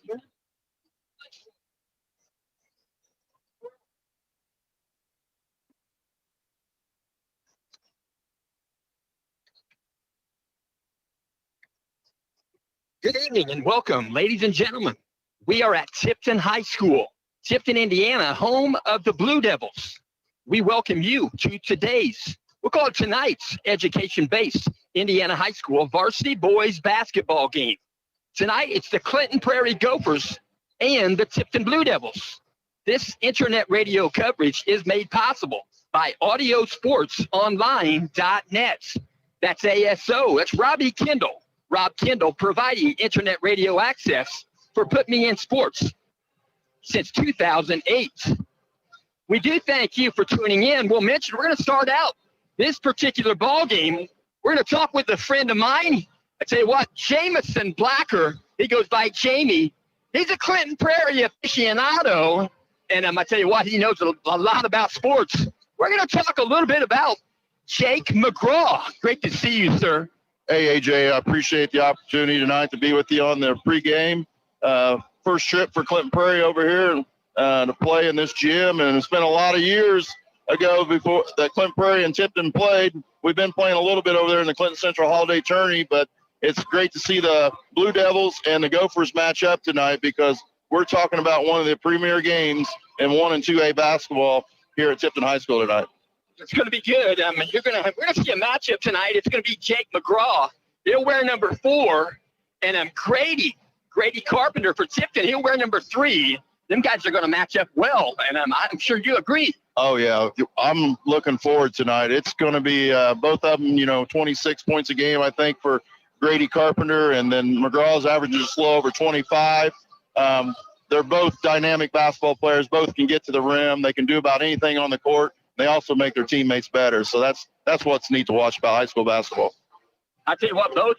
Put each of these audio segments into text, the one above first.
Good evening and welcome, ladies and gentlemen. We are at Tipton High School, Tipton, Indiana, home of the Blue Devils. We welcome you to we'll call it tonight's education-based Indiana High School varsity boys basketball game. Tonight, it's the Clinton Prairie Gophers and the Tipton Blue Devils. This internet radio coverage is made possible by audiosportsonline.net. That's ASO. That's Robbie Kendall. Rob Kendall providing internet radio access for Put Me in Sports since 2008. We do thank you for tuning in. We're going to start out this particular ball game. We're going to talk with a friend of mine. I tell you what, Jamison Blacker, he goes by Jamie. He's a Clinton Prairie aficionado, and I tell you what, he knows a lot about sports. We're going to talk a little bit about Jake McGraw. Great to see you, sir. Hey, AJ, I appreciate the opportunity tonight to be with you on the pregame. First trip for Clinton Prairie over here to play in this gym, and it's been a lot of years ago before that Clinton Prairie and Tipton played. We've been playing a little bit over there in the Clinton Central Holiday Tourney, but it's great to see the Blue Devils and the Gophers match up tonight because we're talking about one of the premier games in 1 and 2A basketball here at Tipton High School tonight. It's going to be good. We're going to see a matchup tonight. It's going to be Jake McGraw. He'll wear number 4, and Grady Carpenter for Tipton. He'll wear number 3. Them guys are going to match up well, and I'm sure you agree. Oh yeah, I'm looking forward tonight. It's going to be both of them. 26 points a game, I think, for Grady Carpenter, and then McGraw's average is slow over 25. They're both dynamic basketball players. Both can get to the rim. They can do about anything on the court. They also make their teammates better. So that's what's neat to watch about high school basketball. I tell you what, both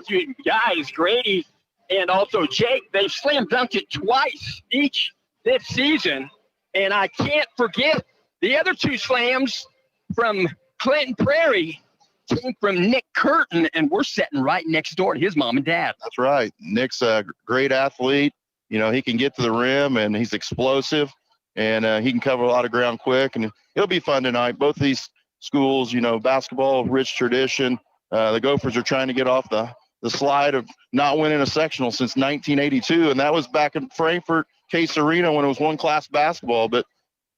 you guys, Grady and also Jake, they've slam dunked it twice each this season. And I can't forget the other 2 slams from Clinton Prairie came from Nick Curtin, and we're sitting right next door to his mom and dad. That's right. Nick's a great athlete. He can get to the rim, and he's explosive, and he can cover a lot of ground quick. And it'll be fun tonight. Both of these schools, basketball, rich tradition. The Gophers are trying to get off the slide of not winning a sectional since 1982, and that was back in Frankfort, Case Arena when it was one-class basketball. But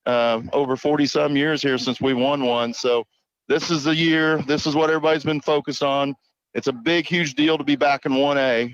over 40-some years here since we won one. So this is the year. This is what everybody's been focused on. It's a big, huge deal to be back in 1A.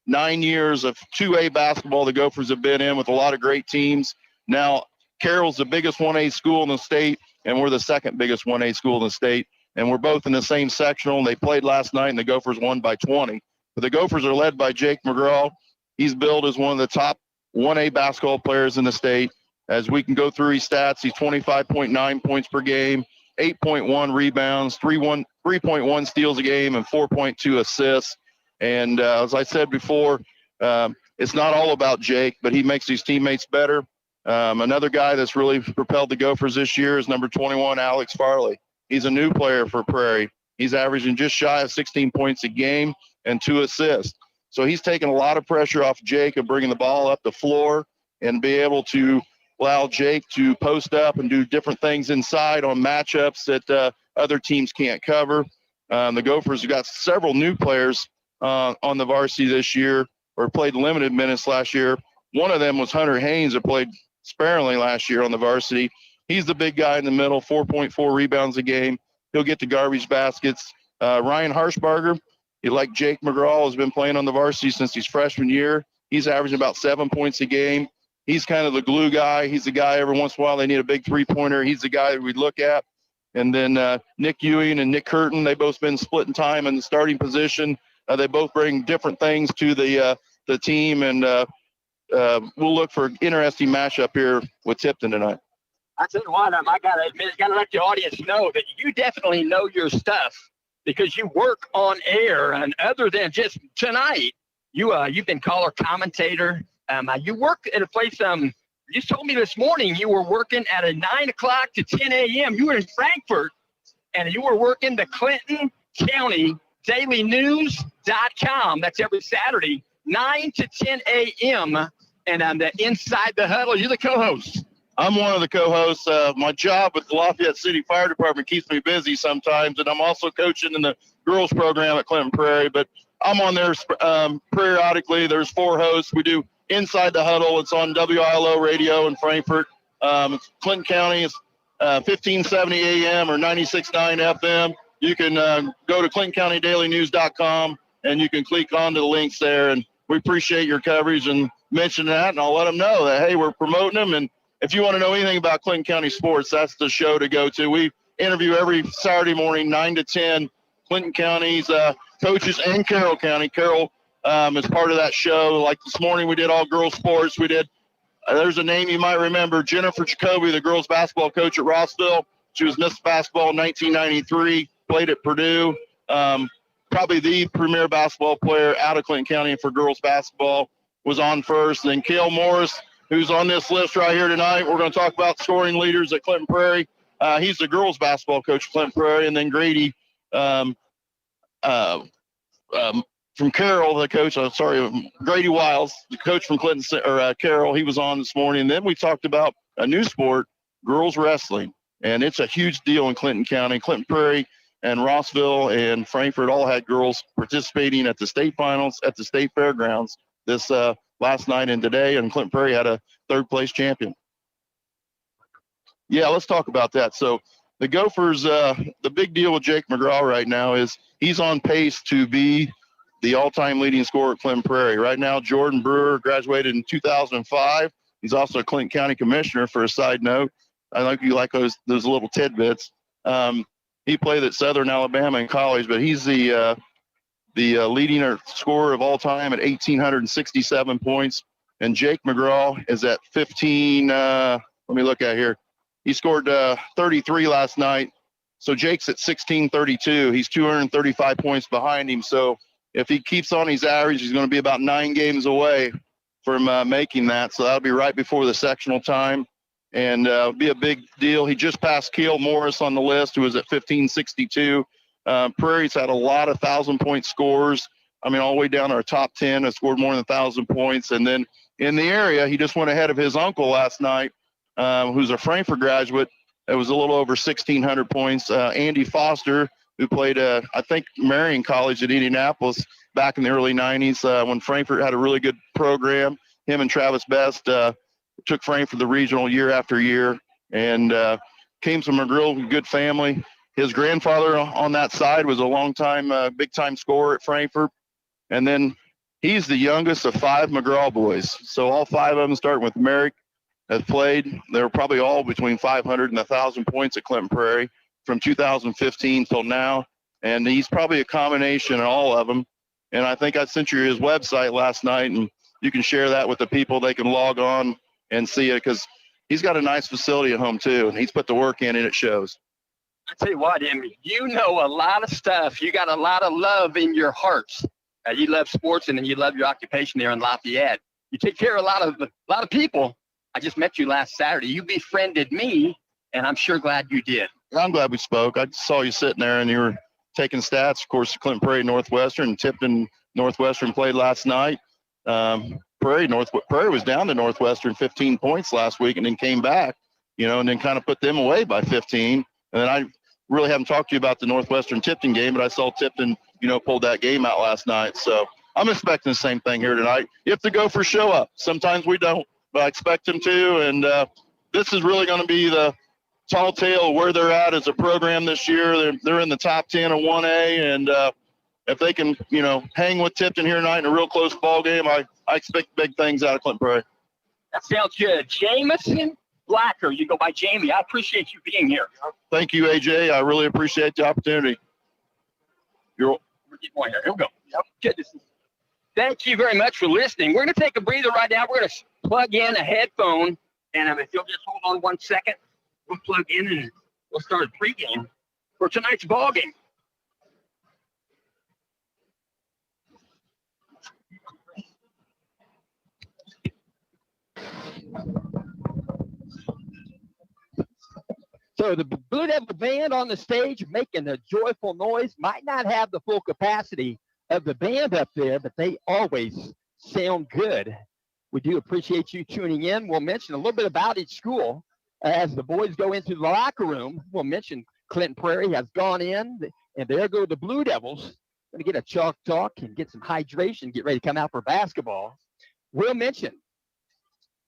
9 years of 2A basketball the Gophers have been in with a lot of great teams. Now, Carroll's the biggest 1A school in the state, and we're the second biggest 1A school in the state. And we're both in the same sectional. They played last night, and the Gophers won by 20. But the Gophers are led by Jake McGraw. He's billed as one of the top 1A basketball players in the state. As we can go through his stats, he's 25.9 points per game, 8.1 rebounds, 3.1 steals a game, and 4.2 assists. And as I said before, it's not all about Jake, but he makes his teammates better. Another guy that's really propelled the Gophers this year is number 21, Alex Farley. He's a new player for Prairie. He's averaging just shy of 16 points a game and 2 assists. So he's taking a lot of pressure off Jake of bringing the ball up the floor and be able to allow Jake to post up and do different things inside on matchups that other teams can't cover. The Gophers have got several new players on the varsity this year, or played limited minutes last year. One of them was Hunter Haynes, that played sparingly last year on the varsity. He's the big guy in the middle, 4.4 rebounds a game. He'll get the garbage baskets. Ryan Harshbarger, like Jake McGraw, has been playing on the varsity since his freshman year. He's averaging about 7 points a game. He's kind of the glue guy. He's the guy every once in a while they need a big three-pointer. He's the guy that we look at. And then Nick Ewing and Nick Curtin, they've both been splitting time in the starting position. They both bring different things to the team, and we'll look for an interesting matchup here with Tipton tonight. I tell you what, I gotta admit, gotta let the audience know that you definitely know your stuff because you work on air, and other than just tonight, you've been caller, commentator. You work at a place. You told me this morning you were working at a 9 o'clock to 10 a.m. You were in Frankfort, and you were working the Clinton County Daily News.com. That's every Saturday, 9 to 10 a.m. And I'm the Inside the Huddle. You're the co-host. I'm one of the co-hosts. My job with the Lafayette City Fire Department keeps me busy sometimes, and I'm also coaching in the girls program at Clinton Prairie. But I'm on there periodically. There's 4 hosts. We do Inside the Huddle. It's on WILO radio in Frankfort. Clinton County is 1570 AM or 96.9 FM. You can go to ClintonCountyDailyNews.com, and you can click on to the links there. And we appreciate your coverage and mention that, and I'll let them know that, hey, we're promoting them. And if you want to know anything about Clinton County sports, that's the show to go to. We interview every Saturday morning, 9 to 10, Clinton County's coaches and Carroll County. Carroll is part of that show. Like this morning, we did all girls sports. We did, there's a name you might remember, Jennifer Jacoby, the girls basketball coach at Rossville. She was Miss Basketball in 1993, played at Purdue. Probably the premier basketball player out of Clinton County for girls basketball, was on first. And then Cale Morris, who's on this list right here tonight. We're going to talk about scoring leaders at Clinton Prairie. He's the girls basketball coach at Clinton Prairie. And then Grady from Carroll, the coach, Grady Wiles, the coach from Clinton or Carroll, he was on this morning. And then we talked about a new sport, girls wrestling. And it's a huge deal in Clinton County. Clinton Prairie and Rossville and Frankfort all had girls participating at the state finals at the state fairgrounds this last night and today, and Clinton Prairie had a 3rd place champion. Yeah, let's talk about that. So the Gophers, the big deal with Jake McGraw right now is he's on pace to be the all-time leading scorer at Clinton Prairie. Right now, Jordan Brewer graduated in 2005. He's also a Clinton County commissioner, for a side note. I like you like those little tidbits. He played at Southern Alabama in college, but he's the leading scorer of all time at 1,867 points. And Jake McGraw is at 15. Let me look at here. He scored 33 last night. So Jake's at 1632. He's 235 points behind him. So if he keeps on his average, he's going to be about 9 games away from making that. So that'll be right before the sectional time. And be a big deal. He just passed Cale Morris on the list, who was at 1562. Prairie's had a lot of 1,000-point scores. I mean, all the way down to our top 10 has scored more than 1,000 points. And then in the area, he just went ahead of his uncle last night, who's a Frankfort graduate. It was a little over 1,600 points. Andy Foster, who played, I think, Marion College at Indianapolis back in the early 90s when Frankfort had a really good program. Him and Travis Best took Frankfort the regional year after year, and came from a real good family. His grandfather on that side was a long-time, big-time scorer at Frankfort. And then he's the youngest of 5 McGraw boys. So all 5 of them, starting with Merrick, have played. They were probably all between 500 and 1,000 points at Clinton Prairie from 2015 till now. And he's probably a combination of all of them. And I think I sent you his website last night, and you can share that with the people. They can log on and see it, because he's got a nice facility at home too, and he's put the work in, and it shows. I tell you what, Emmy, you know a lot of stuff. You got a lot of love in your heart. You love sports, and then you love your occupation there in Lafayette. You take care of a lot of people. I just met you last Saturday. You befriended me, and I'm sure glad you did. I'm glad we spoke. I saw you sitting there, and you were taking stats. Of course, Clinton Prairie Northwestern and Tipton Northwestern played last night. Prairie was down to Northwestern 15 points last week, and then came back, and then kind of put them away by 15. And then I really haven't talked to you about the Northwestern Tipton game, but I saw Tipton, pulled that game out last night. So I'm expecting the same thing here tonight. If the Gophers show up, sometimes we don't, but I expect them to. And this is really going to be the tall tale of where they're at as a program this year. They're in the top 10 of 1A, and if they can, hang with Tipton here tonight in a real close ball game, I expect big things out of Clinton Prairie. That sounds good. Jameson Blacker, you go by Jamie. I appreciate you being here. Thank you, AJ. I really appreciate the opportunity. We're getting one here. Here we go. Yep. Goodness. Thank you very much for listening. We're going to take a breather right now. We're going to plug in a headphone, and if you'll just hold on 1 second, we'll plug in and we'll start a pregame for tonight's ball game. So the Blue Devil Band on the stage making a joyful noise might not have the full capacity of the band up there, but they always Sound good. We do appreciate you tuning in. We'll mention a little bit about each school as the boys go into the locker room. We'll mention Clinton Prairie has gone in, and there go the Blue Devils. Going to get a chalk talk and get some hydration, get ready to come out for basketball. We'll mention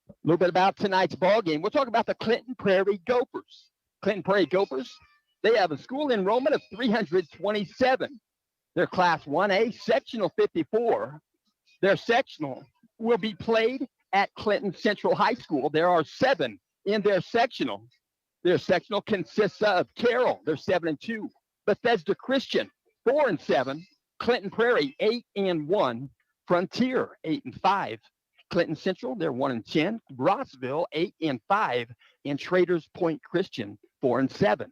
a little bit about tonight's ball game. We'll talk about the Clinton Prairie Gophers. Clinton Prairie Gophers, they have a school enrollment of 327. They're Class 1A, Sectional 54. Their sectional will be played at Clinton Central High School. There are 7 in their sectional. Their sectional consists of Carroll, they're 7-2. Bethesda Christian, 4-7. Clinton Prairie, 8-1. Frontier, 8-5. Clinton Central, they're 1-10. Rossville, 8-5. And Traders Point Christian, 4-7.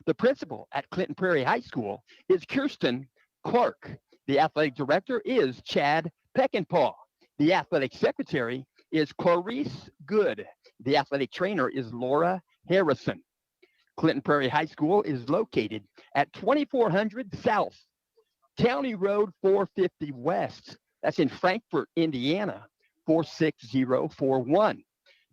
The principal at Clinton Prairie High School is Kirsten Clark. The athletic director is Chad Peckinpah. The athletic secretary is Clarice Good. The athletic trainer is Laura Harrison. Clinton Prairie High School is located at 2400 South, County Road 450 West. That's in Frankfort, Indiana, 46041. You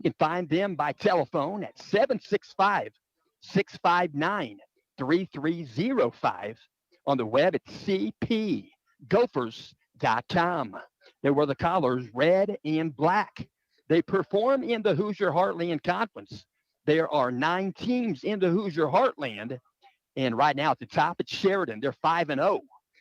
can find them by telephone at 765-659-3305. On the web at cpgophers.com. They wear the collars red and black. They perform in the Hoosier Heartland Conference. There are 9 teams in the Hoosier Heartland. And right now at the top, it's Sheridan. They're 5-0.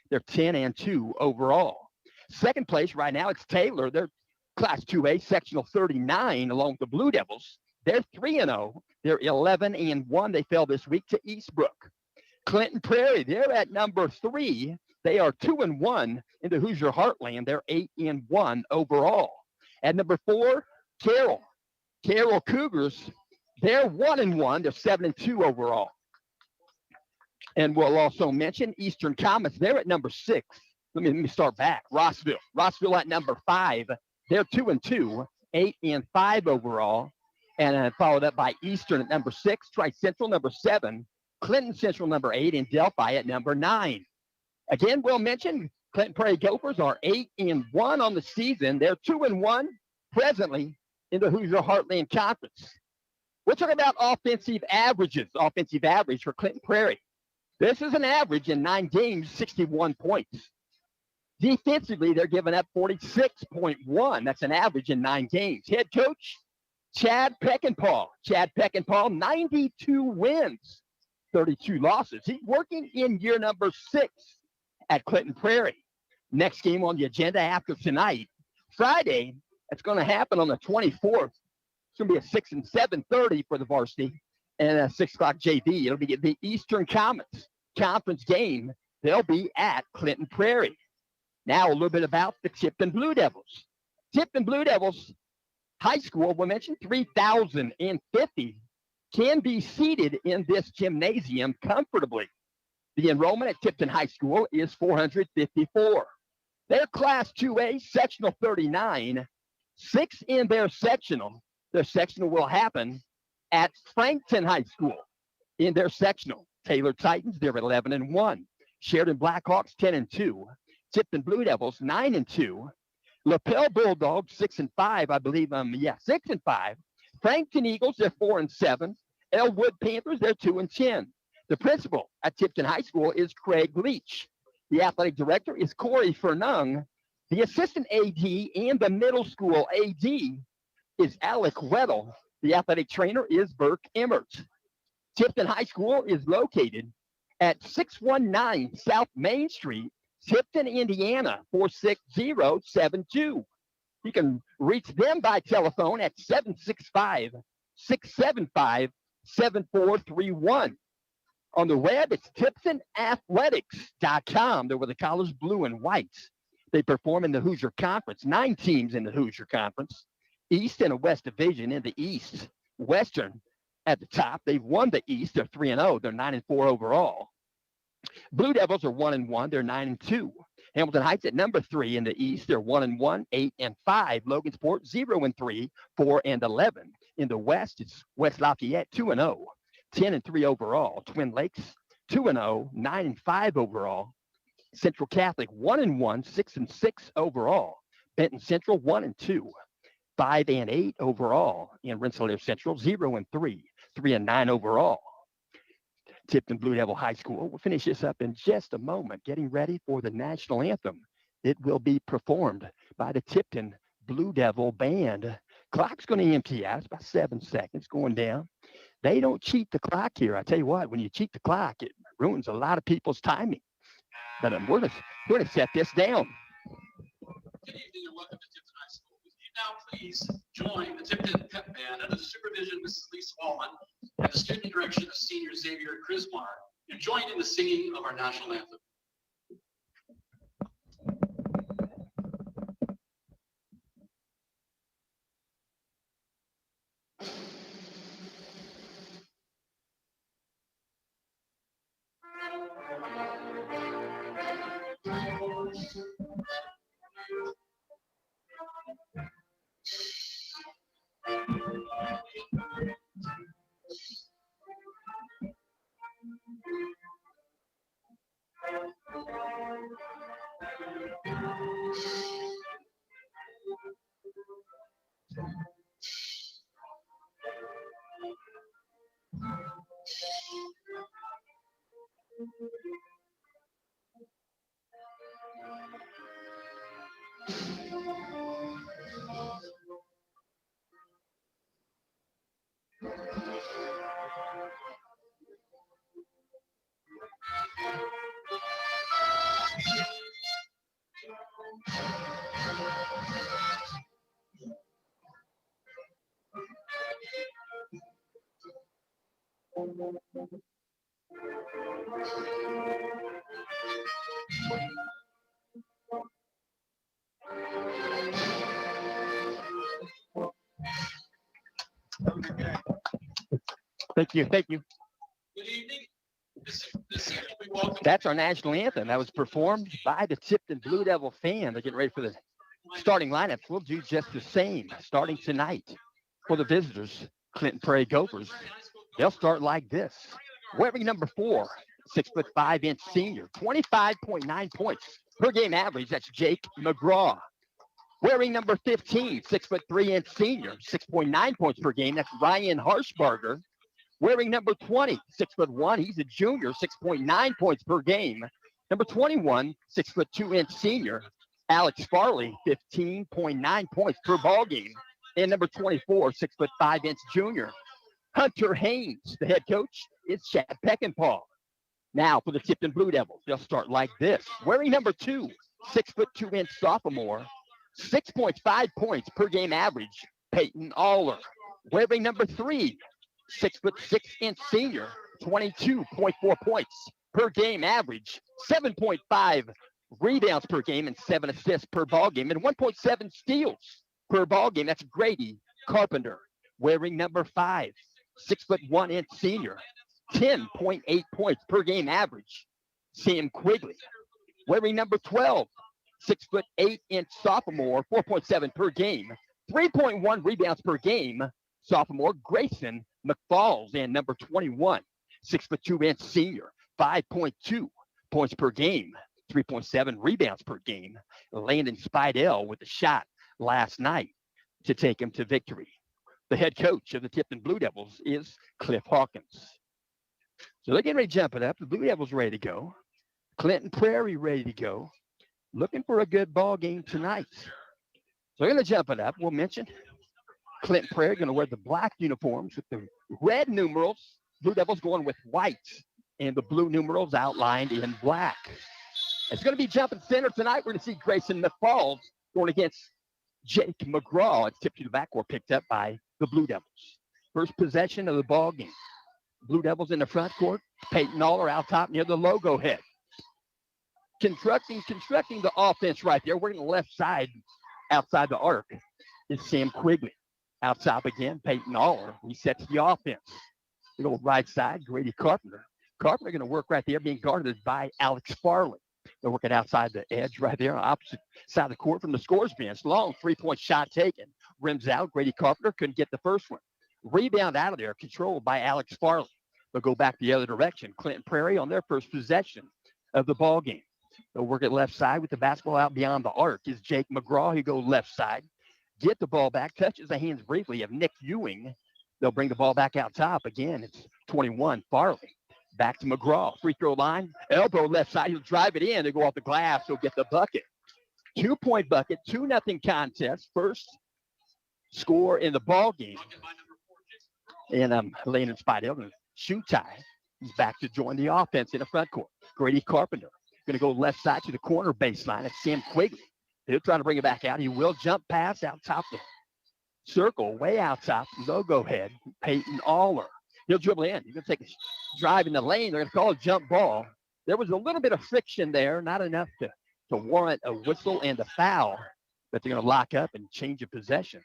They're 10-2 overall. Second place right now, it's Taylor. They're Class 2A, Sectional 39, along with the Blue Devils. They're 3-0. They're 11-1. They fell this week to Eastbrook. Clinton Prairie, they're at number 3. They are 2-1 in the Hoosier Heartland. They're 8-1 overall. At number 4, Carroll. Carroll Cougars, they're 1-1. They're 7-2 overall. And we'll also mention Eastern Comets. They're at number 6. Let me start back. Rossville. Rossville at number 5. They're 2-2, 8-5 overall. And followed up by Eastern at number 6. Tri-Central number 7. Clinton Central number 8, and Delphi at number 9. Again, we'll mention Clinton Prairie Gophers are 8-1 on the season. They're 2-1 presently in the Hoosier Heartland Conference. We're talking about offensive averages. Offensive average for Clinton Prairie. This is an average in 9 games, 61 points. Defensively, they're giving up 46.1. That's an average in 9 games. Head coach, Chad Peckinpah. Chad Peckinpah, 92 wins. 32 losses. He's working in year number 6 at Clinton Prairie. Next game on the agenda after tonight, Friday, it's going to happen on the 24th. It's going to be a 6 and 7:30 for the varsity and a 6 o'clock JV. It'll be the Eastern Comets conference game. They'll be at Clinton Prairie. Now a little bit about the Tipton Blue Devils. Tipton Blue Devils High School, we mentioned 3,050 can be seated in this gymnasium comfortably. The enrollment at Tipton High School is 454. Their Class 2A, Sectional 39, 6 in their sectional. Their sectional will happen at Frankton High School in their sectional. Taylor Titans, they're 11-1. Sheridan Blackhawks, 10-2. Tipton Blue Devils, 9-2. Lapel Bulldogs, 6-5, I believe. 6-5. Frankton Eagles, they're 4-7. Elwood Panthers, they're 2-10. The principal at Tipton High School is Craig Leach. The athletic director is Corey Fernung. The assistant AD and the middle school AD is Alec Weddle. The athletic trainer is Burke Emmert. Tipton High School is located at 619 South Main Street, Tipton, Indiana, 46072. You can reach them by telephone at 765-675-7431. On the web, it's TiptonAthletics.com. They're with the collars blue and white. They perform in the Hoosier Conference, 9 teams in the Hoosier Conference, East and a West Division in the East. Western at the top. They've won the East. They're 3-0. They're 9-4 overall. Blue Devils are 1-1. They're 9-2. Hamilton Heights at number 3 in the East. They're 1-1, 8-5. Logansport 0-3, 4-11. In the West, it's West Lafayette 2-0, 10-3 overall. Twin Lakes 2-0, 9-5 overall. Central Catholic 1-1, 6-6 overall. Benton Central 1-2, 5-8 overall in Rensselaer Central, 0-3, 3-9 overall. Tipton Blue Devil High School. We'll finish this up in just a moment, getting ready for the national anthem. It will be performed by the Tipton Blue Devil Band. Clock's going to empty out. It's about 7 seconds going down. They don't cheat the clock here. I tell you what, when you cheat the clock, it ruins a lot of people's timing. But we're going to set this down. Good evening and welcome to Tipton High School. Would you now please join the Tipton Pep Band under the supervision of Mrs. Lisa Wallman and the student direction of Senior Xavier Krismar and join in the singing of our national anthem. Thank you. Thank you. Good evening. This evening we welcome. That's our national anthem. That was performed by the Tipton Blue Devil fan. They're getting ready for the starting lineups. We'll do just the same starting tonight for the visitors, Clinton Prairie Gophers. They'll start like this. Wearing number 4, 6'5" senior, 25.9 points per game average. That's Jake McGraw. Wearing number 15, 6'3" senior, 6.9 points per game. That's Ryan Harshbarger. Wearing number 20, 6'1", he's a junior, 6.9 points per game. Number 21, 6'2" senior, Alex Farley, 15.9 points per ball game. And number 24, 6'5" junior, Hunter Haynes. The head coach is Chad Peckinpah. Now for the Tipton Blue Devils, they'll start like this. Wearing number 2, 6'2" sophomore, 6.5 points per game average, Peyton Aller. Wearing number 3, 6'6" senior, 22.4 points per game average, 7.5 rebounds per game and 7 assists per ball game and 1.7 steals per ball game. That's Grady Carpenter. Wearing number 5, 6'1" senior, 10.8 points per game average, Sam Quigley. Wearing number 12, 6'8" sophomore, 4.7 per game, 3.1 rebounds per game, sophomore Grayson McFalls. And number 21, 6'2" senior, 5.2 points per game, 3.7 rebounds per game, Landon Spidell with a shot last night to take him to victory. The head coach of the Tipton Blue Devils is Cliff Hawkins. So they're getting ready to jump it up. The Blue Devils ready to go. Clinton Prairie ready to go. Looking for a good ball game tonight. So they're going to jump it up. We'll mention Clinton Prairie going to wear the black uniforms with the red numerals. Blue Devils going with white and the blue numerals outlined in black. It's going to be jumping center tonight. We're going to see Grayson McFalls going against Jake McGraw. It's tipped to the backcourt, picked up by the Blue Devils. First possession of the ball game. Blue Devils in the front court. Peyton Aller out top near the logo head. Constructing the offense right there. We're in the left side outside the arc is Sam Quigley. Outside again, Peyton Aller resets the offense. The old right side, Grady Carpenter. Carpenter going to work right there, being guarded by Alex Farley. They're working outside the edge right there, opposite side of the court from the scores bench. Long three-point shot taken. Rims out. Grady Carpenter couldn't get the first one. Rebound out of there, controlled by Alex Farley. They'll go back the other direction. Clinton Prairie on their first possession of the ball game. They'll work it left side with the basketball out beyond the arc. Is Jake McGraw. He go left side. Get the ball back. Touches the hands briefly of Nick Ewing. They'll bring the ball back out top. Again, it's 21, Farley. Back to McGraw. Free throw line. Elbow left side. He'll drive it in. They go off the glass. He'll get the bucket. 2-point bucket. 2-0 contest. First score in the ball game. And Landon Spidell, shoe tie. He's back to join the offense in the front court. Grady Carpenter going to go left side to the corner baseline. It's Sam Quigley. He'll try to bring it back out. He will jump pass out top the circle, way out top. Logo head, Peyton Aller. He'll dribble in. He's going to take a drive in the lane. They're going to call a jump ball. There was a little bit of friction there, not enough to warrant a whistle and a foul, but they're going to lock up and change of possession.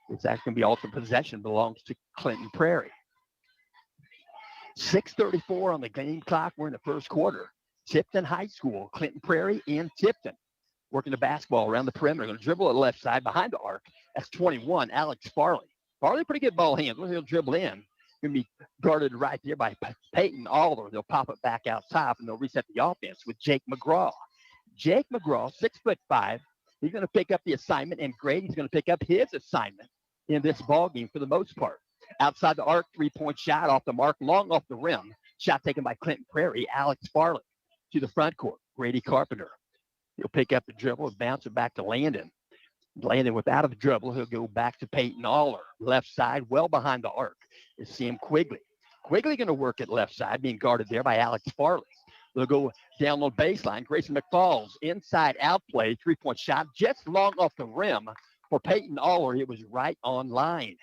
It's actually going to be alternate possession, belongs to Clinton Prairie. 6:34 on the game clock. We're in the first quarter. Tipton High School, Clinton Prairie and Tipton working the basketball around the perimeter. Going to dribble it left side behind the arc. That's 21, Alex Farley. Farley, pretty good ball hands. He'll dribble in. Going to be guarded right there by Peyton Aller. They'll pop it back out top, and they'll reset the offense with Jake McGraw. Jake McGraw, 6'5". He's going to pick up the assignment, and Grady's going to pick up his assignment in this ball game for the most part. Outside the arc, 3-point shot off the mark, long off the rim. Shot taken by Clinton Prairie, Alex Farley to the front court. Grady Carpenter. He'll pick up the dribble and bounce it back to Landon. Landon without the dribble, he'll go back to Peyton Aller. Left side, well behind the arc, is Sam Quigley. Quigley going to work it left side, being guarded there by Alex Farley. They'll go down on baseline. Grayson McFalls, inside out play, 3-point shot, just long off the rim for Peyton Aller. It was right on line.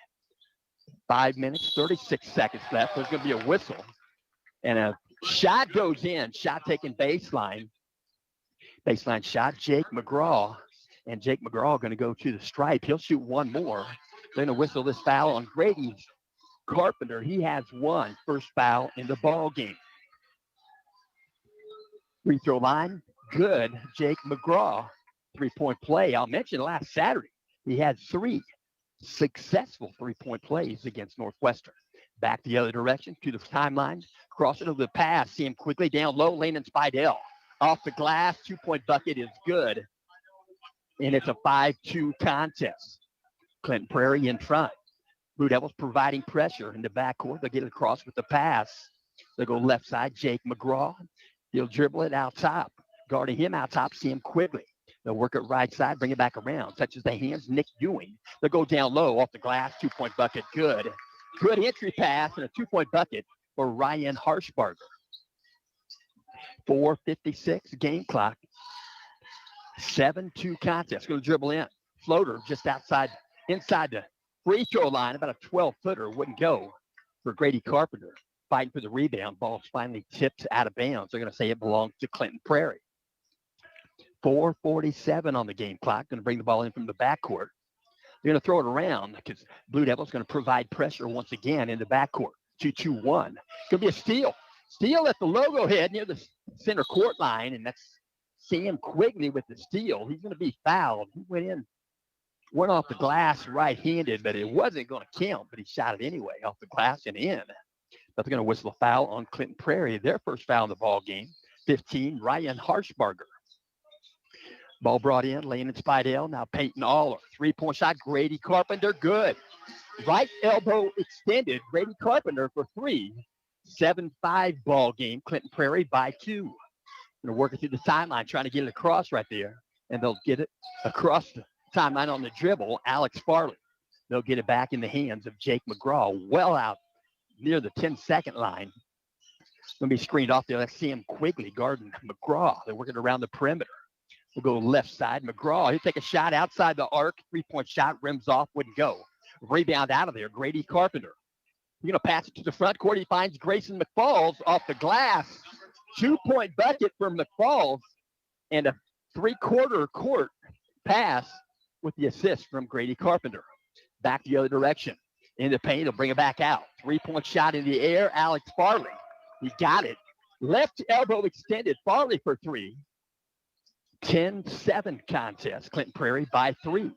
5 minutes, 36 seconds left. There's going to be a whistle. And a shot goes in. Shot taken baseline. Baseline shot, Jake McGraw. And Jake McGraw going to go to the stripe. He'll shoot one more. They're going to whistle this foul on Grady Carpenter. He has one first foul in the ball game. Free throw line, good. Jake McGraw, 3-point play. I'll mention last Saturday, he had 3 successful 3-point plays against Northwestern. Back the other direction to the timeline. Cross it over the pass. See him quickly down low. Landon Spidell off the glass. 2-point bucket is good. And it's a 5-2 contest. Clinton Prairie in front. Blue Devils providing pressure in the backcourt. They'll get it across with the pass. They'll go left side. Jake McGraw. He'll dribble it out top. Guarding him out top. See him quickly. They'll work it right side, bring it back around. Touches the hands, Nick Ewing. They'll go down low off the glass, 2-point bucket, good. Good entry pass and a 2-point bucket for Ryan Harshbarger. 4:56 game clock. 7-2 contest. Going to dribble in. Floater just inside the free throw line. About a 12-footer. Wouldn't go for Grady Carpenter. Fighting for the rebound. Ball's finally tipped out of bounds. They're going to say it belongs to Clinton Prairie. 4:47 on the game clock. Going to bring the ball in from the backcourt. They're going to throw it around because Blue Devils going to provide pressure once again in the backcourt. 2-2-1. Going to be a steal. Steal at the logo head near the center court line, and that's Sam Quigley with the steal. He's going to be fouled. He went off the glass right-handed, but it wasn't going to count, but he shot it anyway off the glass and in. But they're going to whistle a foul on Clinton Prairie. Their first foul in the ball game. 15, Ryan Harshbarger. Ball brought in, Landon Spidell. Now Peyton Aller. 3-point shot, Grady Carpenter, good. Right elbow extended, Grady Carpenter for 3. 7-5 ball game, Clinton Prairie by 2. Going to work it through the timeline, trying to get it across right there. And they'll get it across the timeline on the dribble, Alex Farley. They'll get it back in the hands of Jake McGraw, well out near the 10-second line. Going to be screened off there. That's Sam Quigley guarding McGraw. They're working around the perimeter. We'll go left side. McGraw, he'll take a shot outside the arc. 3-point shot, rims off, wouldn't go. Rebound out of there, Grady Carpenter. He's going to pass it to the front court. He finds Grayson McFalls off the glass. 2-point bucket for McFalls and a 3-quarter court pass with the assist from Grady Carpenter. Back the other direction. In the paint, he'll bring it back out. 3-point shot in the air, Alex Farley. He got it. Left elbow extended, Farley for 3. 10-7 contest. Clinton Prairie by 3.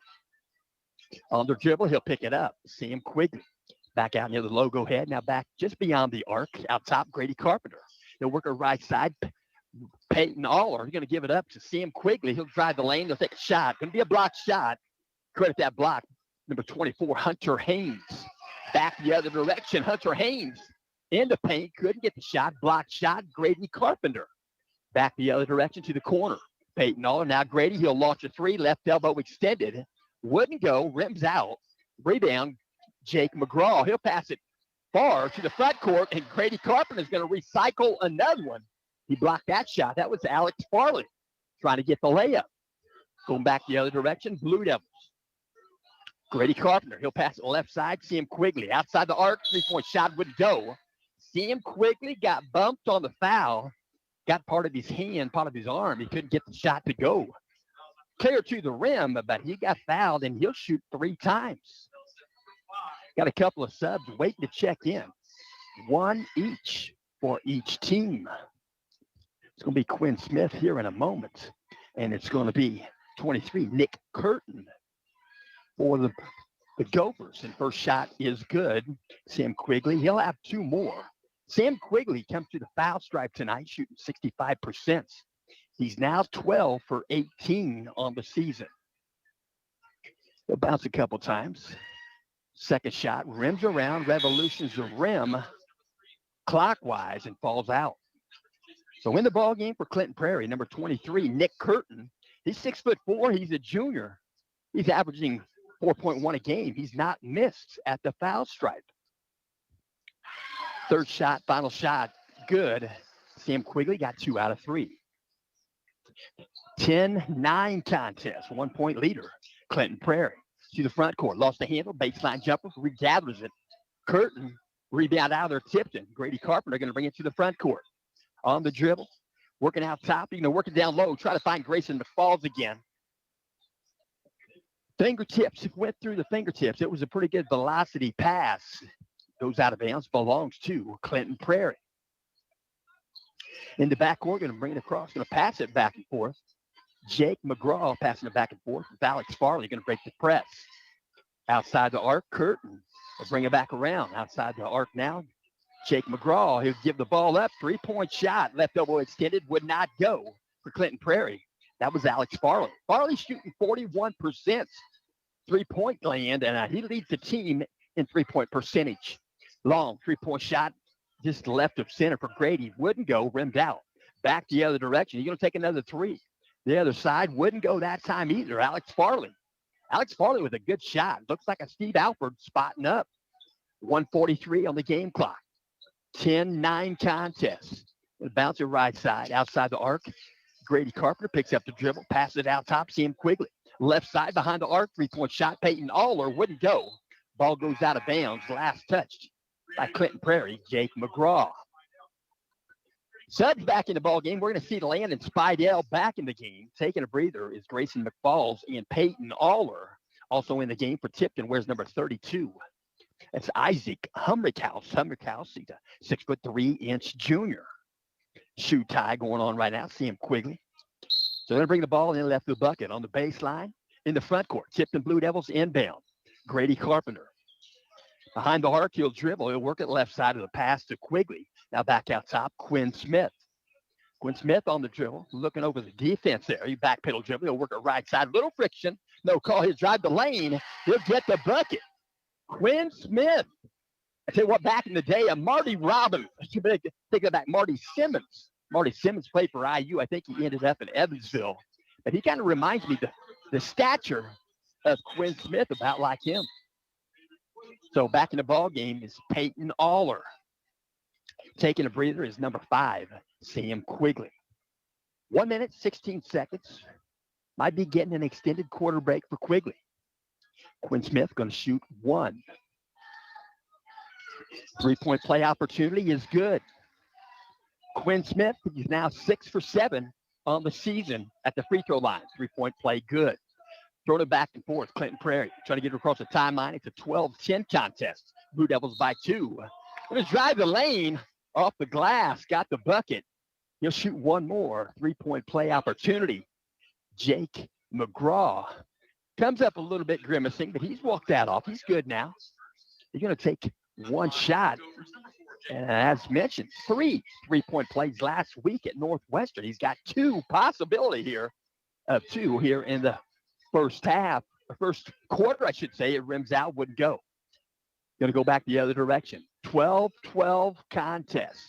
On the dribble, he'll pick it up. Sam Quigley. Back out near the logo head. Now back just beyond the arc. Out top, Grady Carpenter. He'll work a right side. Peyton Aller, going to give it up to Sam Quigley. He'll drive the lane. They'll take a shot. Going to be a blocked shot. Credit that block. Number 24, Hunter Haynes. Back the other direction. Hunter Haynes in the paint. Couldn't get the shot. Blocked shot. Grady Carpenter. Back the other direction to the corner. Peyton Aller. Now Grady. He'll launch a three. Left elbow extended. Wouldn't go. Rims out. Rebound. Jake McGraw. He'll pass it far to the front court. And Grady Carpenter is going to recycle another one. He blocked that shot. That was Alex Farley trying to get the layup. Going back the other direction. Blue Devils. Grady Carpenter, he'll pass it left side. Sam Quigley outside the arc, three-point shot would go. Sam Quigley got bumped on the foul, got part of his hand, part of his arm. He couldn't get the shot to go. Clear to the rim, but he got fouled, and he'll shoot 3 times. Got a couple of subs waiting to check in. 1 each for each team. It's going to be Quinn Smith here in a moment, and it's going to be 23, Nick Curtin. For the Gophers, and first shot is good. Sam Quigley, he'll have 2 more. Sam Quigley comes to the foul stripe tonight, shooting 65%. He's now 12 for 18 on the season. He'll bounce a couple times. Second shot, rims around, revolutions the rim clockwise and falls out. So in the ball game for Clinton Prairie, number 23, Nick Curtin. He's 6'4". He's a junior. He's averaging 4.1 a game. He's not missed at the foul stripe. Third shot, final shot, good. Sam Quigley got 2 out of 3. 10-9 contest, 1-point leader. Clinton Prairie to the front court. Lost the handle, baseline jumper, regathers it. Curtin, rebound out there, Tipton. Grady Carpenter going to bring it to the front court. On the dribble, working out top, working down low, try to find Grayson McFalls again. Fingertips, went through the fingertips. It was a pretty good velocity pass. Goes out of bounds, belongs to Clinton Prairie. In the backcourt, going to bring it across, going to pass it back and forth. Jake McGraw passing it back and forth with Alex Farley, going to break the press. Outside the arc, Curtin will bring it back around. Outside the arc now, Jake McGraw, he'll give the ball up. 3-point shot, left elbow extended, would not go for Clinton Prairie. That was Alex Farley. Farley shooting 41% three-point land, and he leads the team in three-point percentage. Long three-point shot, just left of center for Grady. Wouldn't go, rimmed out. Back the other direction. He's going to take another 3. The other side wouldn't go that time either. Alex Farley. Alex Farley with a good shot. Looks like a Steve Alford spotting up. 1:43 on the game clock. 10-9 contest. Bounce it right side, outside the arc. Grady Carpenter picks up the dribble, passes it out top. Sam Quigley. Left side behind the arc, 3-point shot. Peyton Aller wouldn't go. Ball goes out of bounds. Last touched by Clinton Prairie, Jake McGraw. Sud's back in the ball game. We're going to see Landon Spidell back in the game. Taking a breather is Grayson McFalls and Peyton Aller. Also in the game for Tipton, wears number 32. That's Isaac Humrickhouse. Humrickhouse, he's a 6'3" junior. Shoe tie going on right now. Sam Quigley. So they're going to bring the ball in left of the bucket on the baseline in the front court. Tipton Blue Devils inbound. Grady Carpenter. Behind the arc, he'll dribble. He'll work at left side of the pass to Quigley. Now back out top, Quinn Smith. Quinn Smith on the dribble, looking over the defense there. He back pedal dribble. He'll work at right side. Little friction. No call. He'll drive the lane. He'll get the bucket. Quinn Smith. I tell you what, back in the day, Marty Robbins. Think of that, Marty Simmons. Marty Simmons played for IU. I think he ended up in Evansville. But he kind of reminds me the stature of Quinn Smith, about like him. So back in the ball game is Peyton Aller. Taking a breather is number 5, Sam Quigley. 1 minute, 16 seconds. Might be getting an extended quarter break for Quigley. Quinn Smith going to shoot 1. 3-point play opportunity is good. Quinn Smith is now 6 for 7 on the season at the free throw line. 3-point play good. Throwing it back and forth. Clinton Prairie trying to get it across the timeline. It's a 12-10 contest. Blue Devils by 2. Going to drive the lane off the glass. Got the bucket. He'll shoot 1 more. 3-point play opportunity. Jake McGraw comes up a little bit grimacing, but he's walked that off. He's good now. He's going to take 1 shot. And as mentioned, 3 3-point plays last week at Northwestern. He's got 2 possibility here of 2 here in the first half, or first quarter, I should say. It rims out, wouldn't go. Going to go back the other direction. 12-12 contest.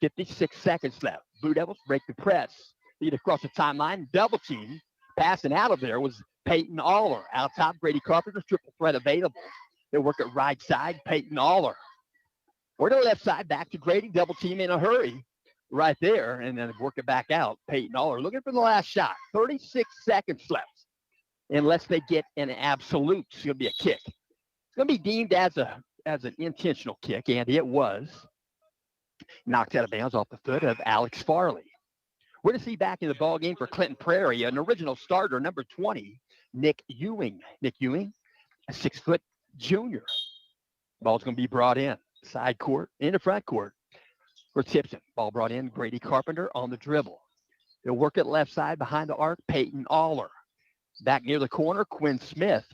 56 seconds left. Blue Devils break the press. Lead across the timeline. Double team. Passing out of there was Peyton Aller. Out top, Grady Carpenter. Triple threat available. They work at right side. Peyton Aller. Or to the left side. Back to Grady. Double team in a hurry. Right there. And then work it back out. Peyton Aller looking for the last shot. 36 seconds left. Unless they get an absolute. It's going to be a kick. It's going to be deemed as an intentional kick, and it was. Knocked out of bounds off the foot of Alex Farley. We're going to see back in the ball game for Clinton Prairie, an original starter, number 20, Nick Ewing. Nick Ewing, a 6-foot junior. Ball's going to be brought in. Side court, into front court for Tipton. Ball brought in, Grady Carpenter on the dribble. They'll work it left side behind the arc, Peyton Aller. Back near the corner, Quinn Smith.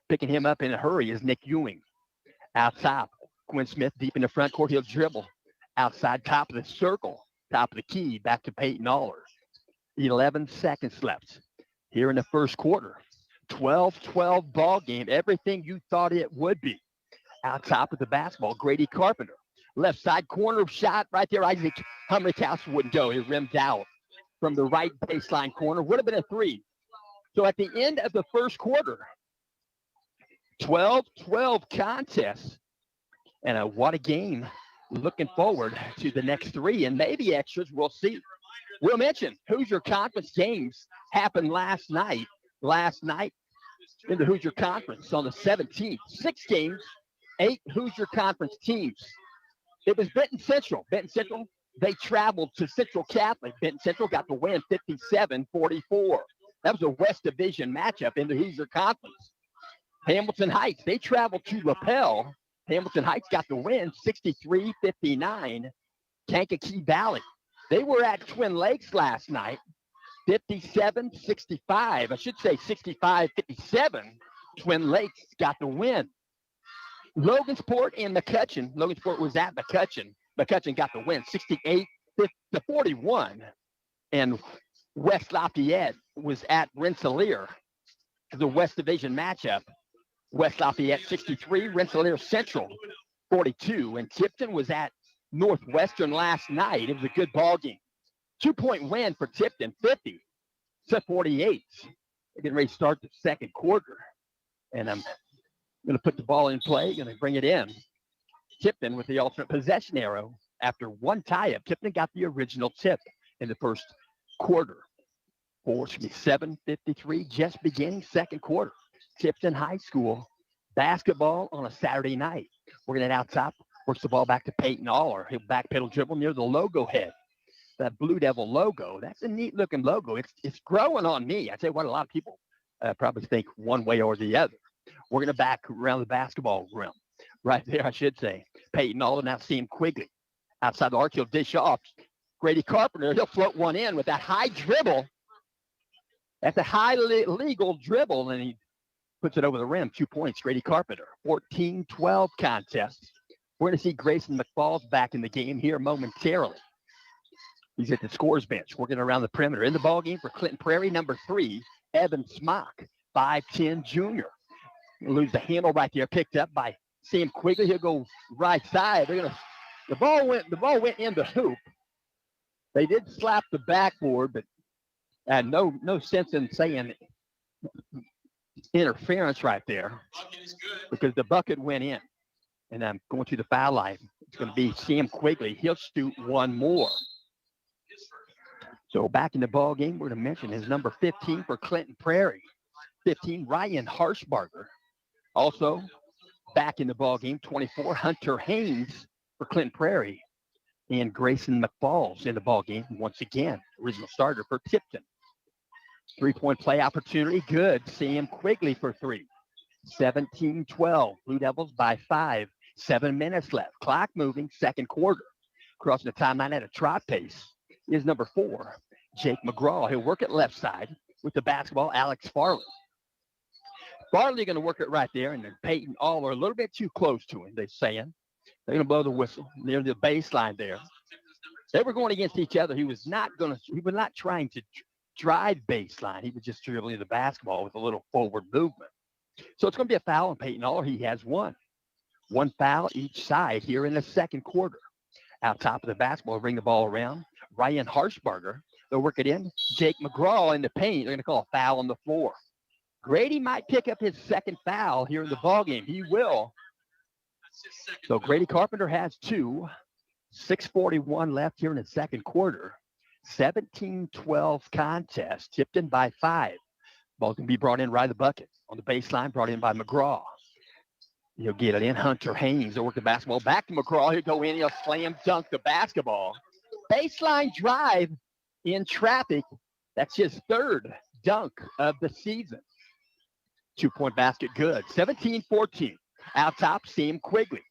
Picking him up in a hurry is Nick Ewing. Out top, Quinn Smith deep in the front court. He'll dribble. Outside top of the circle, top of the key, back to Peyton Aller. 11 seconds left here in the first quarter. 12-12 ball game. Everything you thought it would be. Out top of the basketball, Grady Carpenter. Left side corner shot right there. Isaac Humrickhouse wouldn't go. He rimmed out from the right baseline corner. Would have been a 3. So at the end of the first quarter, 12-12 contest. And what a game. Looking forward to the next 3 and maybe extras. We'll see. We'll mention Hoosier Conference games happened last night. Last night in the Hoosier Conference on the 17th. 6 games, 8 Hoosier Conference teams. It was Benton Central. Benton Central, they traveled to Central Catholic. Benton Central got the win 57-44. That was a West Division matchup in the Hoosier Conference. Hamilton Heights, they traveled to LaPel. Hamilton Heights got the win 63-59. Kankakee Valley, they were at Twin Lakes last night 57-65. I should say 65-57. Twin Lakes got the win. Logansport and McCutcheon. Logansport was at McCutcheon. McCutcheon got the win 68-41. And West Lafayette was at Rensselaer. The West Division matchup. West Lafayette 63, Rensselaer Central 42. And Tipton was at Northwestern last night. It was a good ball game. 2-point win for Tipton, 50-48. They're getting ready to start the second quarter. And I'm going to put the ball in play, going to bring it in. Tipton with the alternate possession arrow. After one tie-up, Tipton got the original tip in the first quarter. 7:53, just beginning second quarter. Tipton High School basketball on a Saturday night. We're going to out top, works the ball back to Peyton Aller. He'll back pedal dribble near the logo head. That Blue Devil logo, that's a neat looking logo. It's growing on me. I tell you what, a lot of people probably think one way or the other. We're going to back around the basketball rim. Right there, I should say. Peyton Aller, now Sam Quigley. Outside the arc, he'll dish off. Grady Carpenter, he'll float one in with that high dribble. That's a high legal dribble, and he puts it over the rim. 2 points, Grady Carpenter. 14-12 contest. We're going to see Grayson McFalls back in the game here momentarily. He's at the scores bench, working around the perimeter. In the ball game for Clinton Prairie, number 3, Evan Smock, 5'10 junior. Lose the handle right there, picked up by Sam Quigley. He'll go right side. The ball went in the hoop. They did slap the backboard, but no sense in saying interference right there because the bucket went in. And I'm going to the foul line. It's going to be Sam Quigley. He'll shoot one more. So back in the ball game, we're going to mention his number 15 for Clinton Prairie. 15, Ryan Harshbarger. Also back in the ball game, 24, Hunter Haynes for Clinton Prairie. And Grayson McFalls in the ball game once again, original starter for Tipton. 3-point play opportunity, good. Sam Quigley for 3. 17-12, Blue Devils by 5. 7 minutes left. Clock moving, second quarter. Crossing the timeline at a trot pace is number 4, Jake McGraw. He'll work it left side with the basketball, Alex Farley. Farley going to work it right there, and then Peyton Aller a little bit too close to him, they're saying. They're going to blow the whistle near the baseline there. They were going against each other. He was not trying to drive baseline. He was just dribbling the basketball with a little forward movement. So it's going to be a foul on Peyton Aller. He has one. One foul each side here in the second quarter. Out top of the basketball, bring the ball around. Ryan Harshbarger, they'll work it in. Jake McGraw in the paint. They're going to call a foul on the floor. Grady might pick up his second foul here in the ballgame. He will. So Grady Carpenter has two. 6:41 left here in the second quarter. 17-12 contest. Tipton by 5. Ball can be brought in right of the bucket. On the baseline, brought in by McGraw. He'll get it in. Hunter Haynes will work the basketball back to McGraw. He'll go in. He'll slam dunk the basketball. Baseline drive in traffic. That's his third dunk of the season. 2-point basket good. 17-14. Out top, Sam Quigley.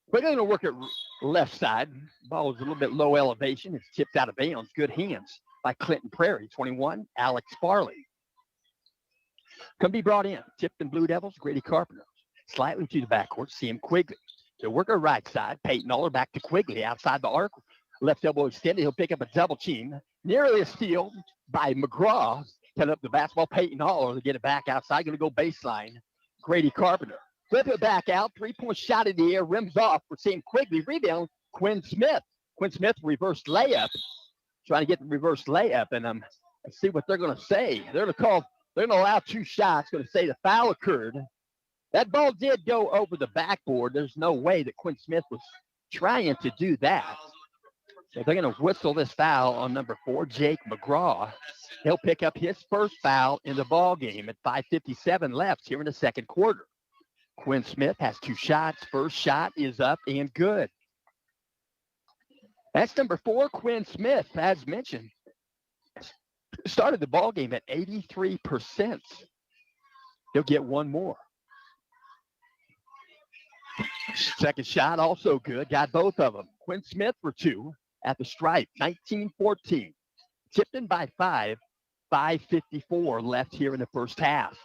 Quigley going to work it left side. Ball is a little bit low elevation. It's tipped out of bounds. Good hands by Clinton Prairie. 21, Alex Farley. Can be brought in. Tipton Blue Devils, Grady Carpenter. Slightly to the backcourt, Sam Quigley. The worker right side, Peyton Aller back to Quigley outside the arc. Left elbow extended. He'll pick up a double team. Nearly a steal by McGraw. Cut up the basketball. Peyton Aller to get it back outside. Going to go baseline. Grady Carpenter. Flip it back out. 3-point shot in the air. Rims off for Sam Quigley. Rebound, Quinn Smith. Quinn Smith reverse layup. Trying to get the reverse layup. And let's see what they're going to say. They're going to allow 2 shots. Going to say the foul occurred. That ball did go over the backboard. There's no way that Quinn Smith was trying to do that. So they're going to whistle this foul on number 4, Jake McGraw. He'll pick up his first foul in the ball game at 5:57 left here in the second quarter. Quinn Smith has 2 shots. First shot is up and good. That's number 4, Quinn Smith, as mentioned. Started the ball game at 83%. He'll get one more. Second shot also good. Got both of them. Quinn Smith for 2 at the stripe. 19-14. Tipton by 5. 5:54 left here in the first half.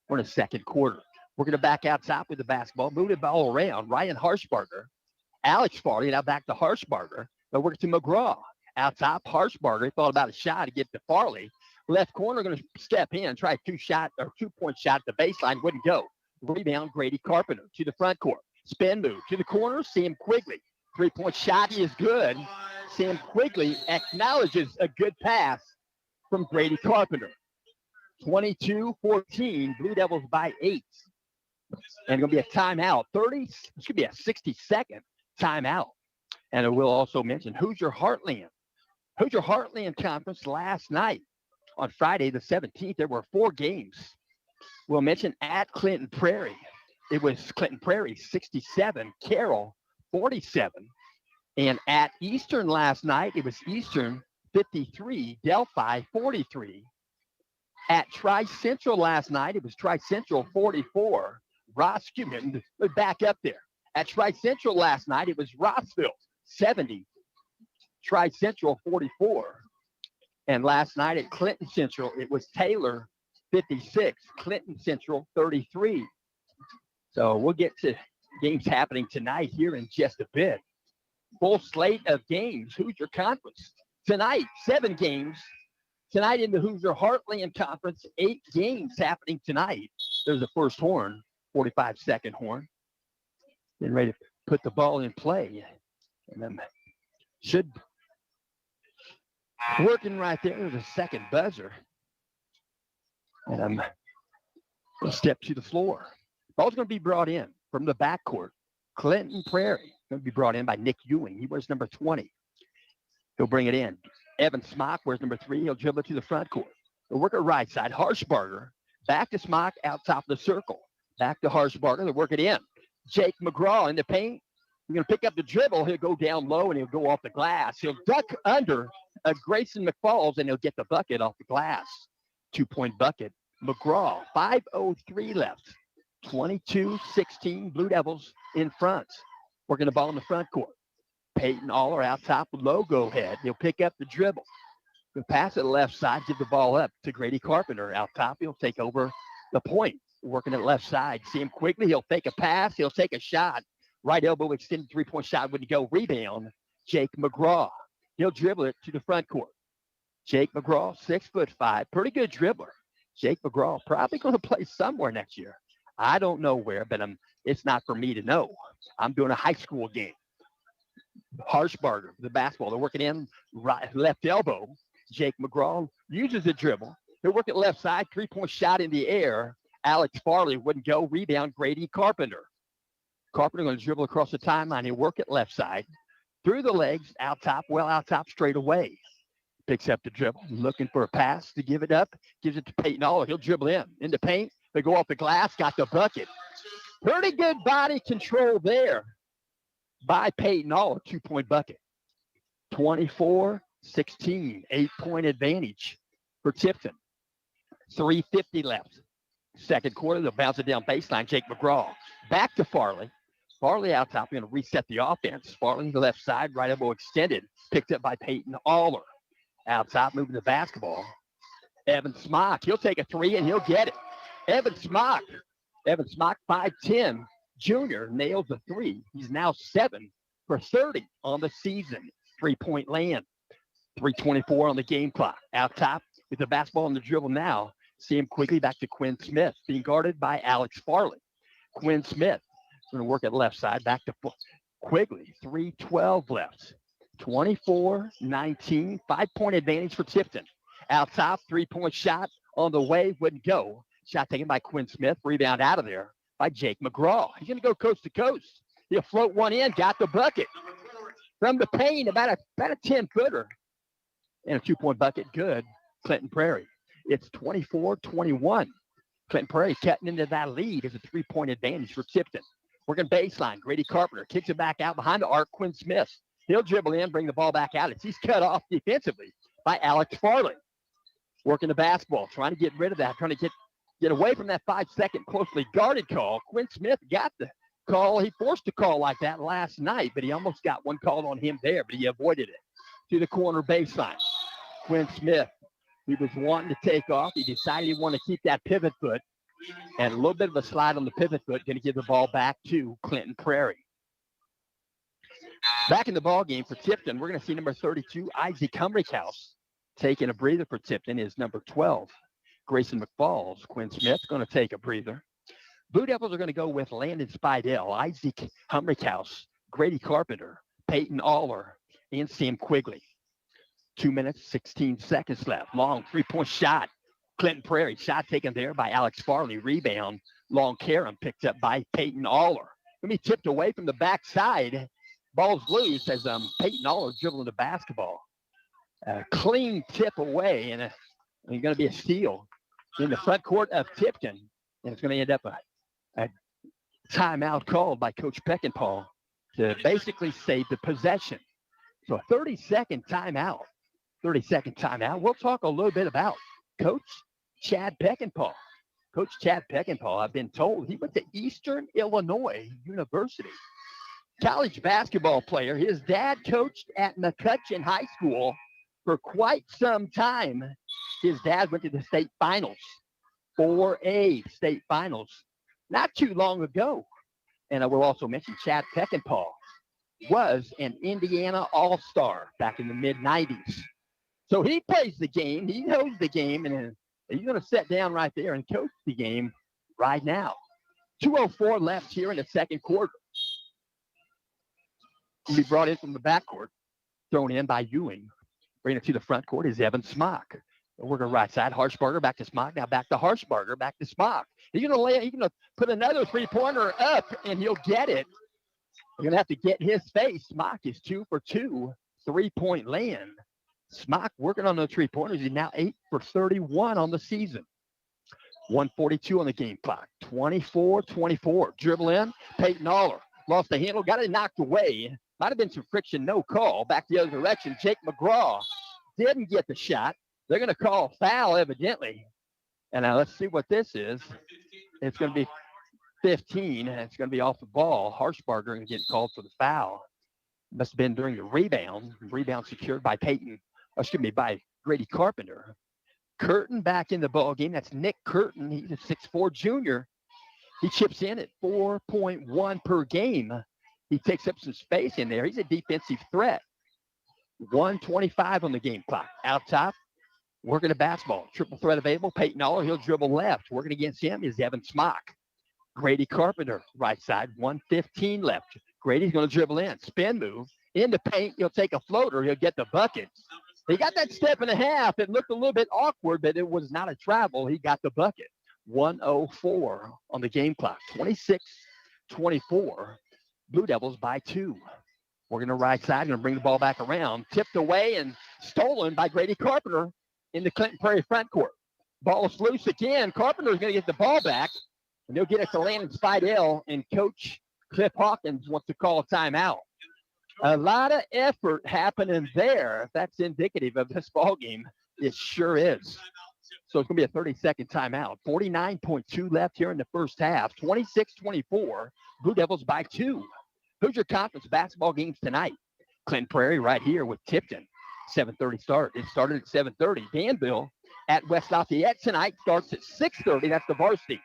We're in the second quarter. We're going to back out top with the basketball. Move the ball around. Ryan Harshbarger. Alex Farley. Now back to Harshbarger. They'll work to McGraw. Out top, Harshbarger. Thought about a shot to get to Farley. Left corner going to step in. Try a 2-point shot at the baseline. Wouldn't go. Rebound, Grady Carpenter to the front court. Spin move to the corner, Sam Quigley. 3-point shot is good. Sam Quigley acknowledges a good pass from Grady Carpenter. 22-14, Blue Devils by 8. And going to be a timeout. This could be a 60-second timeout. And I will also mention Hoosier Heartland. Hoosier Heartland Conference last night on Friday the 17th. There were 4 games. We'll mention at Clinton Prairie. It was Clinton Prairie 67, Carroll 47. And at Eastern last night, it was Eastern 53, Delphi 43. At Tri-Central last night, it was Tri-Central 44. Back up there. At Tri-Central last night, it was Rossville 70, Tri-Central 44. And last night at Clinton Central, it was Taylor 56, Clinton Central 33. So we'll get to games happening tonight here in just a bit. Full slate of games, Hoosier Conference. Tonight, 7 games. Tonight in the Hoosier Heartland Conference, 8 games happening tonight. There's the first horn, 45-second horn. Getting ready to put the ball in play. And then should working right there. There's a second buzzer. And I'm going to step to the floor. Ball's going to be brought in from the backcourt. Clinton Prairie going to be brought in by Nick Ewing. He wears number 20. He'll bring it in. Evan Smock wears number 3. He'll dribble it to the front court. They'll work it right side. Harshbarger back to Smock out top of the circle. Back to Harshbarger. They'll work it in. Jake McGraw in the paint. He's going to pick up the dribble. He'll go down low and he'll go off the glass. He'll duck under Grayson McFalls and he'll get the bucket off the glass. 2-point bucket. McGraw, 5:03 left. 22-16, Blue Devils in front. Working the ball in the front court. Peyton Aller out top with logo head. He'll pick up the dribble. He'll pass it left side, give the ball up to Grady Carpenter. Out top, he'll take over the point. Working it left side. See him quickly. He'll take a pass. He'll take a shot. Right elbow extended three-point shot wouldn't go. Rebound, Jake McGraw. He'll dribble it to the front court. Jake McGraw, 6'5", pretty good dribbler. Jake McGraw probably going to play somewhere next year. I don't know where, but it's not for me to know. I'm doing a high school game. Harshbarger, the basketball. They're working in right, left elbow. Jake McGraw uses the dribble. They're working left side, three-point shot in the air. Alex Farley wouldn't go. Rebound, Grady Carpenter. Carpenter going to dribble across the timeline. He'll work it left side. Through the legs, out top, straight away. Picks up the dribble, looking for a pass to give it up. Gives it to Peyton Aller. He'll dribble in the paint. They go off the glass, got the bucket. Pretty good body control there by Peyton Aller, 2-point bucket. 24-16, 8-point advantage for Tipton. 3:50 left. Second quarter, they'll bounce it down baseline. Jake McGraw back to Farley. Farley out top, going to reset the offense. Farley the left side, right elbow extended. Picked up by Peyton Aller. Out top, moving the basketball. Evan Smock, he'll take a three and he'll get it. Evan Smock, 5'10", junior, nails the three. He's now 7 for 30 on the season. 3-point land. 3:24 on the game clock. Out top with the basketball on the dribble now. See him quickly back to Quinn Smith, being guarded by Alex Farley. Quinn Smith going to work at left side, back to Quigley. 3:12 left. 24-19, 5-point advantage for Tipton. Out top, 3-point shot on the way, wouldn't go. Shot taken by Quinn Smith. Rebound out of there by Jake McGraw. He's going to go coast to coast. He'll float one in, got the bucket. From the paint, about a 10-footer. And a 2-point bucket, good. Clinton Prairie. It's 24-21. Clinton Prairie cutting into that lead as a 3-point advantage for Tipton. Working baseline. Grady Carpenter kicks it back out behind the arc. Quinn Smith. He'll dribble in, bring the ball back out. He's cut off defensively by Alex Farley. Working the basketball, trying to get rid of that, trying to get away from that 5-second closely guarded call. Quinn Smith got the call. He forced a call like that last night, but he almost got one called on him there, but he avoided it. To the corner baseline. Quinn Smith, he was wanting to take off. He decided he wanted to keep that pivot foot, and a little bit of a slide on the pivot foot, going to give the ball back to Clinton Prairie. Back in the ball game for Tipton, we're going to see number 32, Isaac Humrickhouse, taking a breather for Tipton is number 12, Grayson McFalls. Quinn Smith going to take a breather. Blue Devils are going to go with Landon Spidell, Isaac Humrickhouse, Grady Carpenter, Peyton Aller, and Sam Quigley. 2 minutes, 16 seconds left. Long 3-point shot. Clinton Prairie, shot taken there by Alex Farley. Rebound, long carom picked up by Peyton Aller. Going to be tipped away from the backside. Ball's loose as Peyton Aller dribbling the basketball. A clean tip away, and it's going to be a steal in the front court of Tipton. And it's going to end up a timeout called by Coach Peckinpah to basically save the possession. So a 30-second timeout. 30-second timeout. We'll talk a little bit about Coach Chad Peckinpah. Coach Chad Peckinpah, I've been told, he went to Eastern Illinois University. College basketball player. His dad coached at McCutcheon High School for quite some time. His dad went to the state finals, 4A state finals, not too long ago. And I will also mention Chad Peckinpah was an Indiana All-Star back in the mid-'90s. So he plays the game. He knows the game, and he's going to sit down right there and coach the game right now. 2:04 left here in the second quarter. Will be brought in from the backcourt, thrown in by Ewing. Bringing it to the front court is Evan Smock. Working right side, Harshbarger back to Smock. Now back to Harshbarger, back to Smock. He's going to put another three-pointer up, and he'll get it. We're going to have to get his face. Smock is 2 for 2, 3-point land. Smock working on those three-pointers. He's now 8 for 31 on the season. 1:42 on the game clock. 24-24. Dribble in. Peyton Aller lost the handle. Got it knocked away. Might have been some friction. No call. Back the other direction. Jake McGraw didn't get the shot. They're going to call a foul, evidently. And now let's see what this is. It's going to be 15, and it's going to be off the ball. Harshbarger going to get called for the foul. Must have been during the rebound. Rebound secured by by Grady Carpenter. Curtin back in the ball game. That's Nick Curtin. He's a 6'4" junior. He chips in at 4.1 per game. He takes up some space in there. He's a defensive threat. 1:25 on the game clock. Out top, working the basketball. Triple threat available. Peyton Aller, he'll dribble left. Working against him is Evan Smock. Grady Carpenter, right side. 1:15 left. Grady's going to dribble in. Spin move. In the paint, he'll take a floater. He'll get the bucket. He got that step and a half. It looked a little bit awkward, but it was not a travel. He got the bucket. 1:04 on the game clock. 26-24. Blue Devils by 2. We're going to right side. Going to bring the ball back around. Tipped away and stolen by Grady Carpenter in the Clinton Prairie front court. Ball's loose again. Carpenter's going to get the ball back, and they'll get it to Landon Spidell, and Coach Cliff Hawkins wants to call a timeout. A lot of effort happening there. If that's indicative of this ball game, it sure is. So it's going to be a 30-second timeout. 49.2 left here in the first half. 26-24. Blue Devils by 2. Hoosier Conference basketball games tonight. Clinton Prairie right here with Tipton. 7:30 start. It started at 7:30. Danville at West Lafayette tonight starts at 6:30. That's the varsity.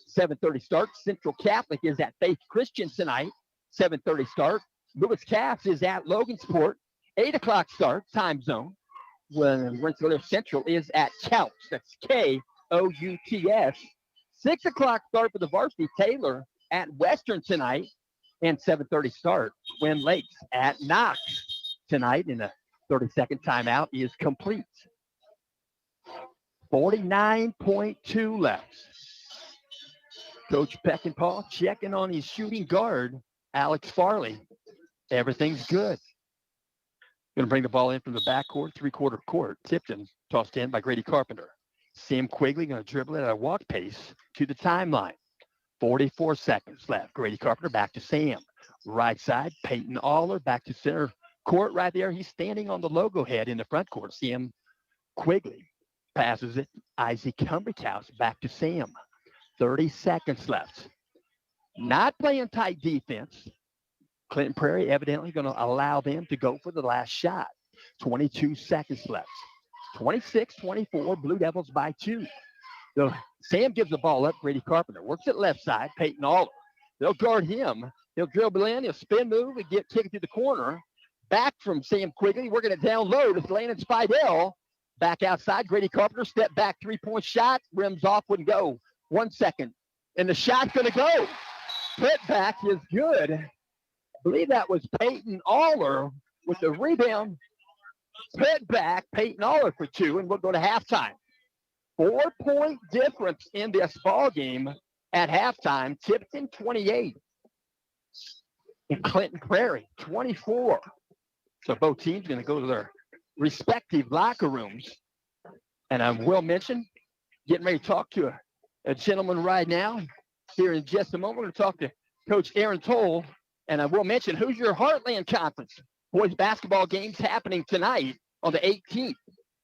7:30 start. Central Catholic is at Faith Christian tonight. 7:30 start. Lewis Cass is at Logansport. 8 o'clock start, time zone. When Rensselaer Central is at Couts. That's Kouts. 6 o'clock start for the varsity. Taylor at Western tonight. And 7:30 start. Twin Lakes at Knox tonight. And the 30-second timeout is complete. 49.2 left. Coach Peckinpah checking on his shooting guard, Alex Farley. Everything's good. Going to bring the ball in from the backcourt, three-quarter court. Tipton tossed in by Grady Carpenter. Sam Quigley going to dribble it at a walk pace to the timeline. 44 seconds left. Grady Carpenter back to Sam. Right side, Peyton Aller back to center court right there. He's standing on the logo head in the front court. Sam Quigley passes it. Isaac Humberhouse back to Sam. 30 seconds left. Not playing tight defense. Clinton Prairie evidently going to allow them to go for the last shot. 22 seconds left. 26-24, Blue Devils by 2. So Sam gives the ball up. Grady Carpenter works it left side. Peyton Aller. They'll guard him. He'll dribble in. He'll spin move and get kicked to the corner. Back from Sam Quigley. Working it down low to Landon Spidell. Back outside. Grady Carpenter. Step back. Three-point shot. Rims off. Wouldn't go. 1 second. And the shot's going to go. Put back is good. I believe that was Peyton Aller with the rebound. Put back. Peyton Aller for 2. And we'll go to halftime. 4-point difference in this ball game at halftime. Tipton 28 and Clinton Prairie 24. So both teams going to go to their respective locker rooms. And I will mention, getting ready to talk to a gentleman right now. Here in just a moment, we're going to talk to Coach Aaron Toll. And I will mention Hoosier Heartland Conference boys basketball games happening tonight on the 18th.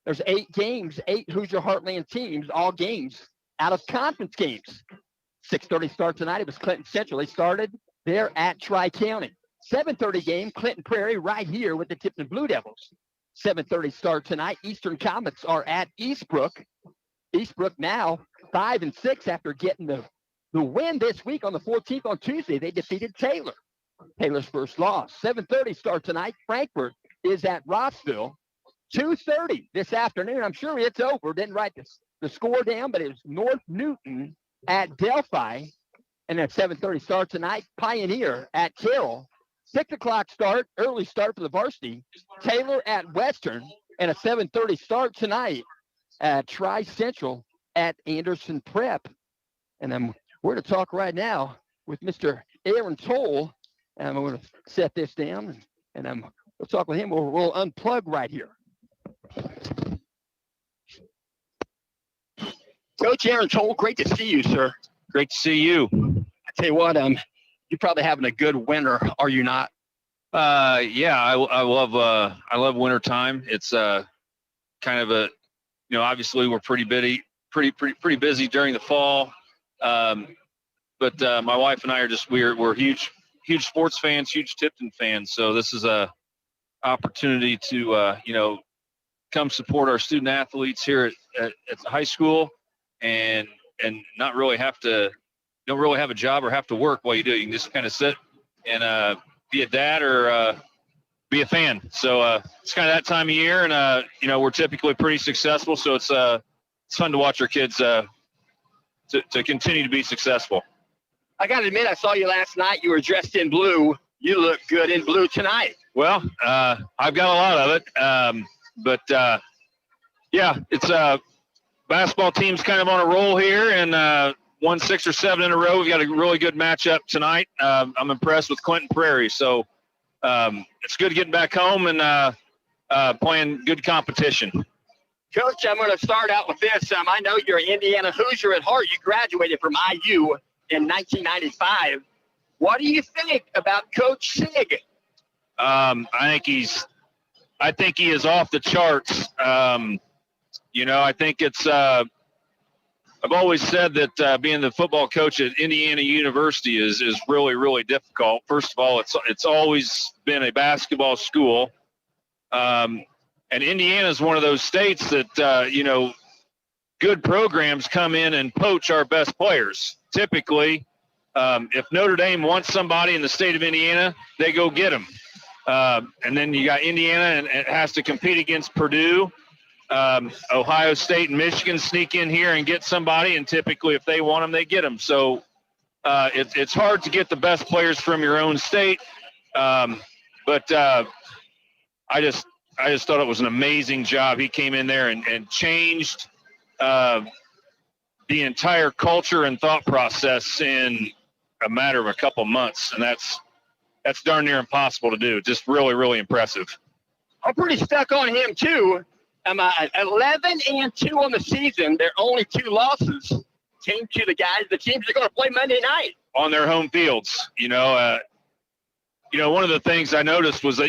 There's 8 games, 8 Hoosier Heartland teams, all games out of conference games. 6:30 start tonight. It was Clinton Central. They started there at Tri-County. 7:30 game, Clinton Prairie right here with the Tipton Blue Devils. 7:30 start tonight. Eastern Comets are at Eastbrook. Eastbrook now 5-6 after getting the win this week on the 14th on Tuesday. They defeated Taylor. Taylor's first loss. 7:30 start tonight. Frankfort is at Rossville. 2:30 this afternoon. I'm sure it's over. Didn't write the score down, but it was North Newton at Delphi. And at 7:30 start tonight, Pioneer at Carroll. 6 o'clock start, early start for the varsity. Taylor at Western. And a 7:30 start tonight at Tri-Central at Anderson Prep. And we're going to talk right now with Mr. Aaron Toll. And I'm going to set this down, and we'll talk with him. We'll unplug right here. Coach Aaron Toll, great to see you, sir. Great to see you. I tell you what, you're probably having a good winter, are you not? Yeah, I love winter time. It's kind of obviously we're pretty busy during the fall. But my wife and I are we're huge sports fans, huge Tipton fans. So this is a opportunity to come support our student athletes here at the high school, and don't really have a job or have to work while you do it. You can just kind of sit and be a dad or be a fan. So it's kind of that time of year, and we're typically pretty successful. So it's fun to watch our kids to continue to be successful. I got to admit, I saw you last night. You were dressed in blue. You look good in blue tonight. Well, I've got a lot of it, but it's basketball team's kind of on a roll here, and won 6 or 7 in a row. We've got a really good matchup tonight. I'm impressed with Clinton Prairie, so it's good getting back home and playing good competition. Coach, I'm going to start out with this. I know you're an Indiana Hoosier at heart. You graduated from IU in 1995. What do you think about Coach Sig? I think he is off the charts. I think it's. I've always said that being the football coach at Indiana University is really, really difficult. First of all, it's always been a basketball school, and Indiana is one of those states that good programs come in and poach our best players. Typically, if Notre Dame wants somebody in the state of Indiana, they go get them. And then you got Indiana, and it has to compete against Purdue. Ohio State and Michigan sneak in here and get somebody, and typically if they want them, they get them. So it's hard to get the best players from your own state. But I just thought it was an amazing job. He came in there and changed the entire culture and thought process in a matter of a couple months, and that's darn near impossible to do. Just really, really impressive. I'm pretty stuck on him too. 11-2 on the season. Their only 2 losses came to the teams that are going to play Monday night on their home fields. One of the things I noticed was that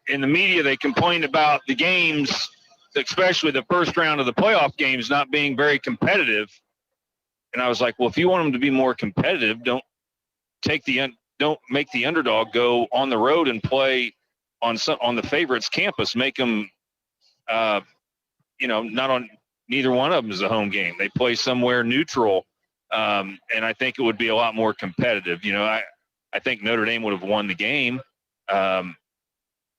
in the media they complained about the games, especially the first round of the playoff games, not being very competitive. And I was like, well, if you want them to be more competitive, don't make the underdog go on the road and play on the favorite's campus. Make them. Not on neither one of them is a home game. They play somewhere neutral, and I think it would be a lot more competitive. I think Notre Dame would have won the game, but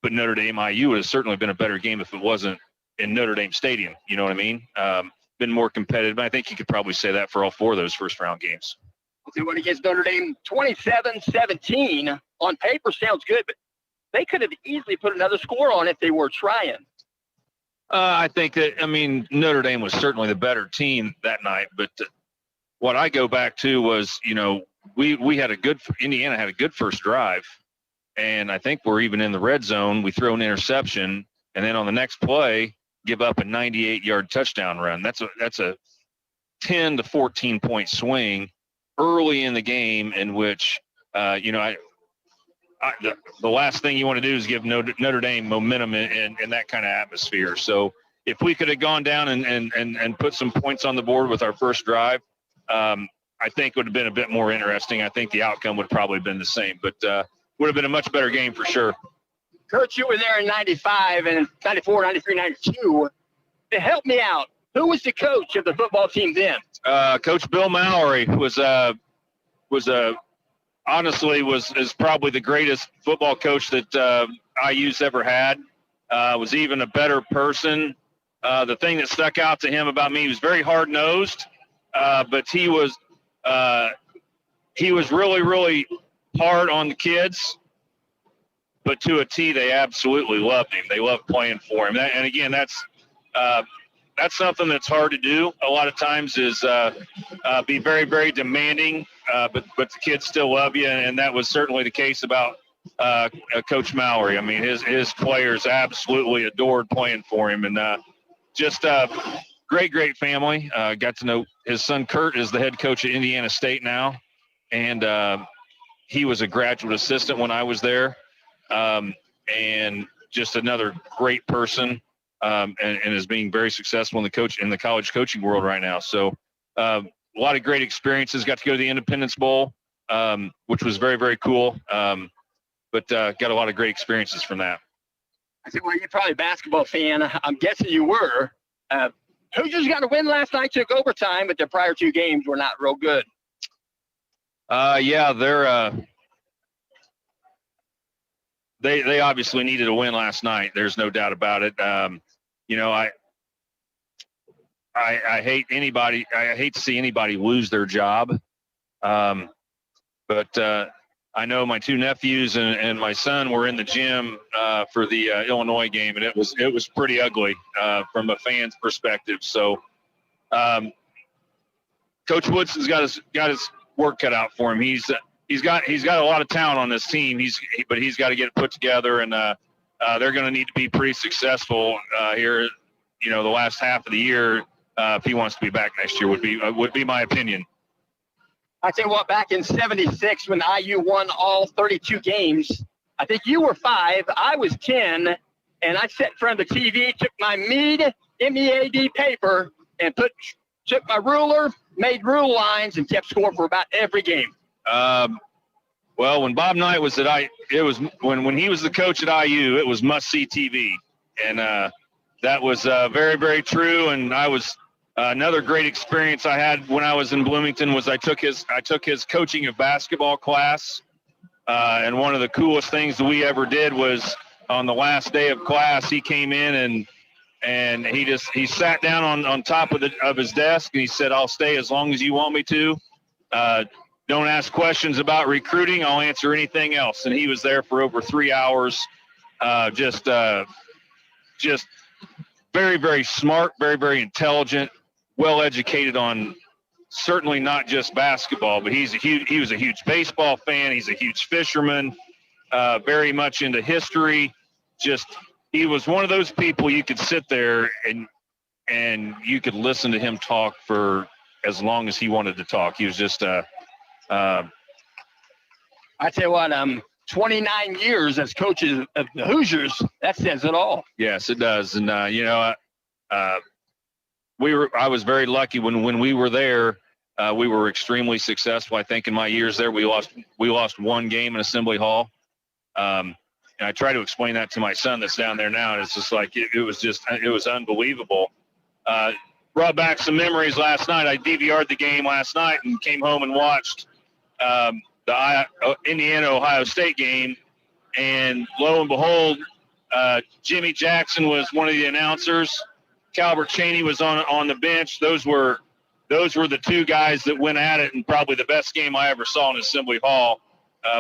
Notre Dame IU would have certainly been a better game if it wasn't in Notre Dame Stadium. You know what I mean? Been more competitive. I think you could probably say that for all 4 of those first-round games. They went against Notre Dame 27-17. On paper, sounds good, but they could have easily put another score on if they were trying. I think that, Notre Dame was certainly the better team that night, but what I go back to was, we had Indiana had a good first drive, and I think we're even in the red zone. We throw an interception, and then on the next play, give up a 98-yard touchdown run. That's a 10 to 14 point swing early in the game, in which, the last thing you want to do is give Notre Dame momentum in that kind of atmosphere. So if we could have gone down and put some points on the board with our first drive, I think it would have been a bit more interesting. I think the outcome would have probably been the same, but would have been a much better game for sure. Coach, you were there in 95 and 94, 93, 92. To help me out, who was the coach of the football team then? Coach Bill Mallory is probably the greatest football coach that IU's ever had. Was even a better person. The thing that stuck out to him about me, he was very hard-nosed, but he was really, really hard on the kids. But to a T, they absolutely loved him. They loved playing for him. And again, that's something that's hard to do a lot of times, is be very, very demanding, but the kids still love you, and that was certainly the case about Coach Mallory. His players absolutely adored playing for him, and just great family. Got to know his son Kurt is the head coach at Indiana State now, and he was a graduate assistant when I was there, and just another great person. And is being very successful in the college coaching world right now. So a lot of great experiences. Got to go to the Independence Bowl, which was very, very cool. But got a lot of great experiences from that. I said, well, you're probably a basketball fan. I'm guessing you were. Hoosiers got a win last night, took overtime, but their prior 2 games were not real good. Yeah, they obviously needed a win last night. There's no doubt about it. You know, I hate to see anybody lose their job. But I know my two nephews and my son were in the gym for the Illinois game, and it was pretty ugly from a fan's perspective. So Coach Woodson's got his work cut out for him. He's got a lot of talent on this team. But he's got to get it put together, and they're going to need to be pretty successful here. You know, the last half of the year, if he wants to be back next year, would be my opinion. I tell you what, back in '76 when IU won all 32 games, I think you were 5, I was 10, and I sat in front of the TV, took my MEAD paper, and took my ruler, made rule lines, and kept score for about every game. Well, when Bob Knight was when he was the coach at IU, it was must-see TV, and that was very, very true. And I was another great experience I had when I was in Bloomington was I took his coaching of basketball class, and one of the coolest things that we ever did was on the last day of class, he came in and he sat down on top of his desk and he said, "I'll stay as long as you want me to. Don't ask questions about recruiting. I'll answer anything else." And he was there for over 3 hours, just very, very smart, very, very intelligent, well educated on certainly not just basketball, but he was a huge baseball fan. He's a huge fisherman, very much into history. He was one of those people you could sit there and you could listen to him talk for as long as he wanted to talk. He was just I tell you what, 29 years as coaches of the Hoosiers, that says it all. Yes, it does. And you know, I was very lucky when we were there. We were extremely successful. I think in my years there, we lost one game in Assembly Hall. And I try to explain that to my son that's down there now, and it's just like it was unbelievable. Brought back some memories last night. I DVR'd the game last night and came home and watched the Indiana-Ohio State game, and lo and behold, Jimmy Jackson was one of the announcers. Calbert Chaney was on the bench. Those were the two guys that went at it, and probably the best game I ever saw in Assembly Hall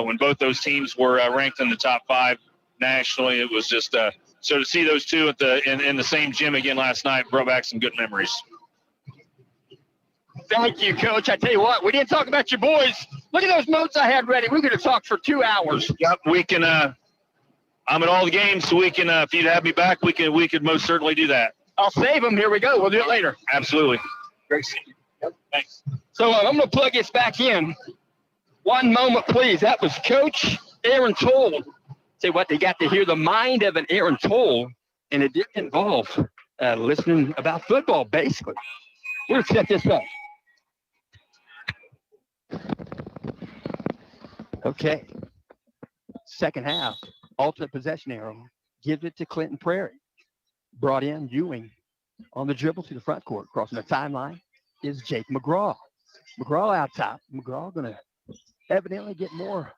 when both those teams were ranked in the top 5 nationally. It was just so to see those two in the same gym again last night brought back some good memories. Thank you, Coach. I tell you what, we didn't talk about your boys. Look at those notes I had ready. We're going to talk for 2 hours. Yep, we can. I'm at all the games, so we can. If you'd have me back, we could most certainly do that. I'll save them. Here we go. We'll do it later. Absolutely. Great seeing you. Yep. Thanks. So I'm going to plug this back in. One moment, please. That was Coach Aaron Toll. Say what, they got to hear the mind of an Aaron Toll, and it didn't involve listening about football, basically. We're going to set this up. Okay. Second half, alternate possession arrow. Gives it to Clinton Prairie. Brought in Ewing on the dribble to the front court. Crossing the timeline is Jake McGraw. McGraw out top. McGraw going to evidently get more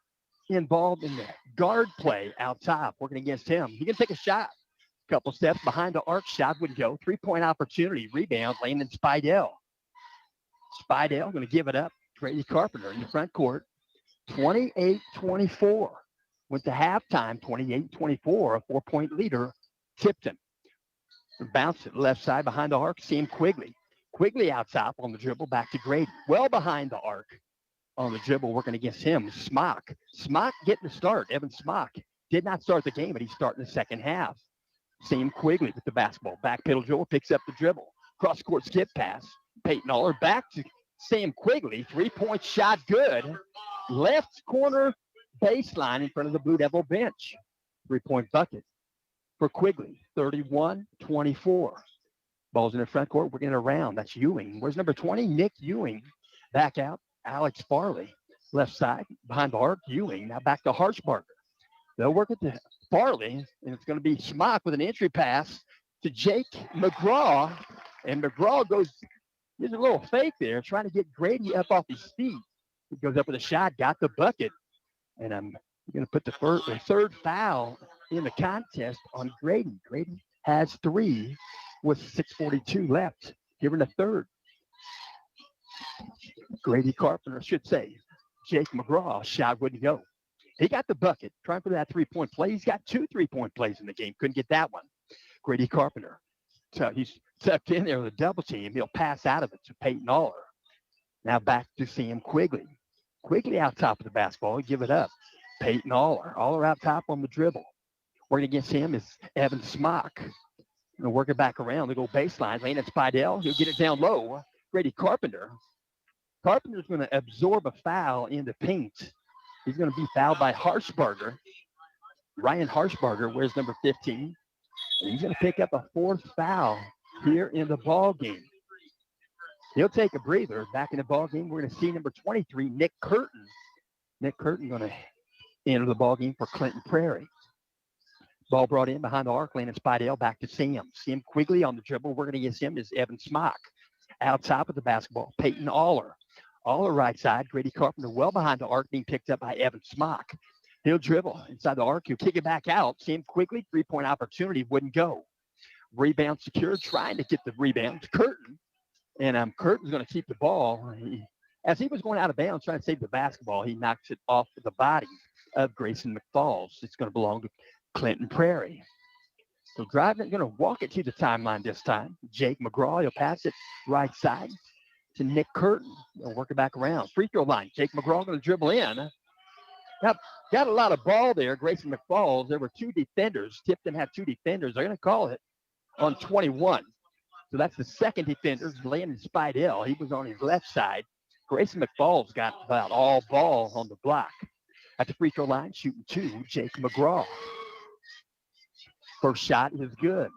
involved in the guard play out top, working against him. He can take a shot. Couple steps behind the arc, shot would go. 3-point opportunity. Rebound, Landon Spidell. Spidell going to give it up. Grady Carpenter in the front court. 28-24. Went to halftime, 28-24, a 4-point leader, Tipton. Bounce it left side behind the arc, Sam Quigley. Quigley out top on the dribble, back to Grady. Well behind the arc on the dribble, working against him, Smock. Smock getting the start. Evan Smock did not start the game, but he's starting the second half. Sam Quigley with the basketball. Back pedal Joel picks up the dribble. Cross-court skip pass. Peyton Aller back to Sam Quigley. 3-point shot, good. Left corner baseline in front of the Blue Devil bench. 3-point bucket for Quigley. 31-24. Ball's in the front court. We're getting around. That's Ewing. Where's number 20? Nick Ewing. Back out. Alex Farley. Left side. Behind the arc. Ewing. Now back to Harshbarger. They'll work it to Farley. And it's going to be Smock with an entry pass to Jake McGraw. And McGraw goes, there's a little fake there, trying to get Grady up off his feet. He goes up with a shot, got the bucket. And Going to put the third foul in the contest on Grady. Grady has 3 with 6:42 left here in the third. Grady Carpenter should say. Jake McGraw shot wouldn't go. He got the bucket. Trying for that 3-point play. He's got 2 3-point plays in the game. Couldn't get that one. Grady Carpenter. So he's tucked in there with a double team. He'll pass out of it to Peyton Aller. Now back to Sam Quigley. Quigley out top of the basketball. Give it up. Peyton Aller. Aller out top on the dribble. Working against him is Evan Smock. Going to work it back around. They go baseline. Lane at Spidell. He'll get it down low. Grady Carpenter. Carpenter's going to absorb a foul in the paint. He's going to be fouled by Harshbarger. Ryan Harshbarger wears number 15. And he's going to pick up a 4th foul here in the ball game. He'll take a breather. Back in the ball game, we're going to see number 23, Nick Curtin. Nick Curtin going to enter the ball game for Clinton Prairie. Ball brought in behind the arc lane and Spidell back to Sam. Sam Quigley on the dribble. Working against him is Evan Smock. Out top of the basketball, Peyton Aller. Aller right side. Grady Carpenter well behind the arc, being picked up by Evan Smock. He'll dribble inside the arc. He'll kick it back out. Sam Quigley, 3-point opportunity, wouldn't go. Rebound secured, trying to get the rebound to Curtin. And Curtin's going to keep the ball. As he was going out of bounds, trying to save the basketball, he knocks it off the body of Grayson McFalls. It's going to belong to Clinton Prairie. So driving, going to walk it to the timeline this time. Jake McGraw, he'll pass it right side to Nick Curtin. They'll work it back around. Free throw line. Jake McGraw going to dribble in. Got a lot of ball there. Grayson McFalls. There were 2 defenders. Tipton had 2 defenders. They're going to call it on 21. So that's the second defender, Landon Spidell. He was on his left side. Grayson McFalls got about all ball on the block. At the free throw line, shooting 2, Jake McGraw. First shot is good.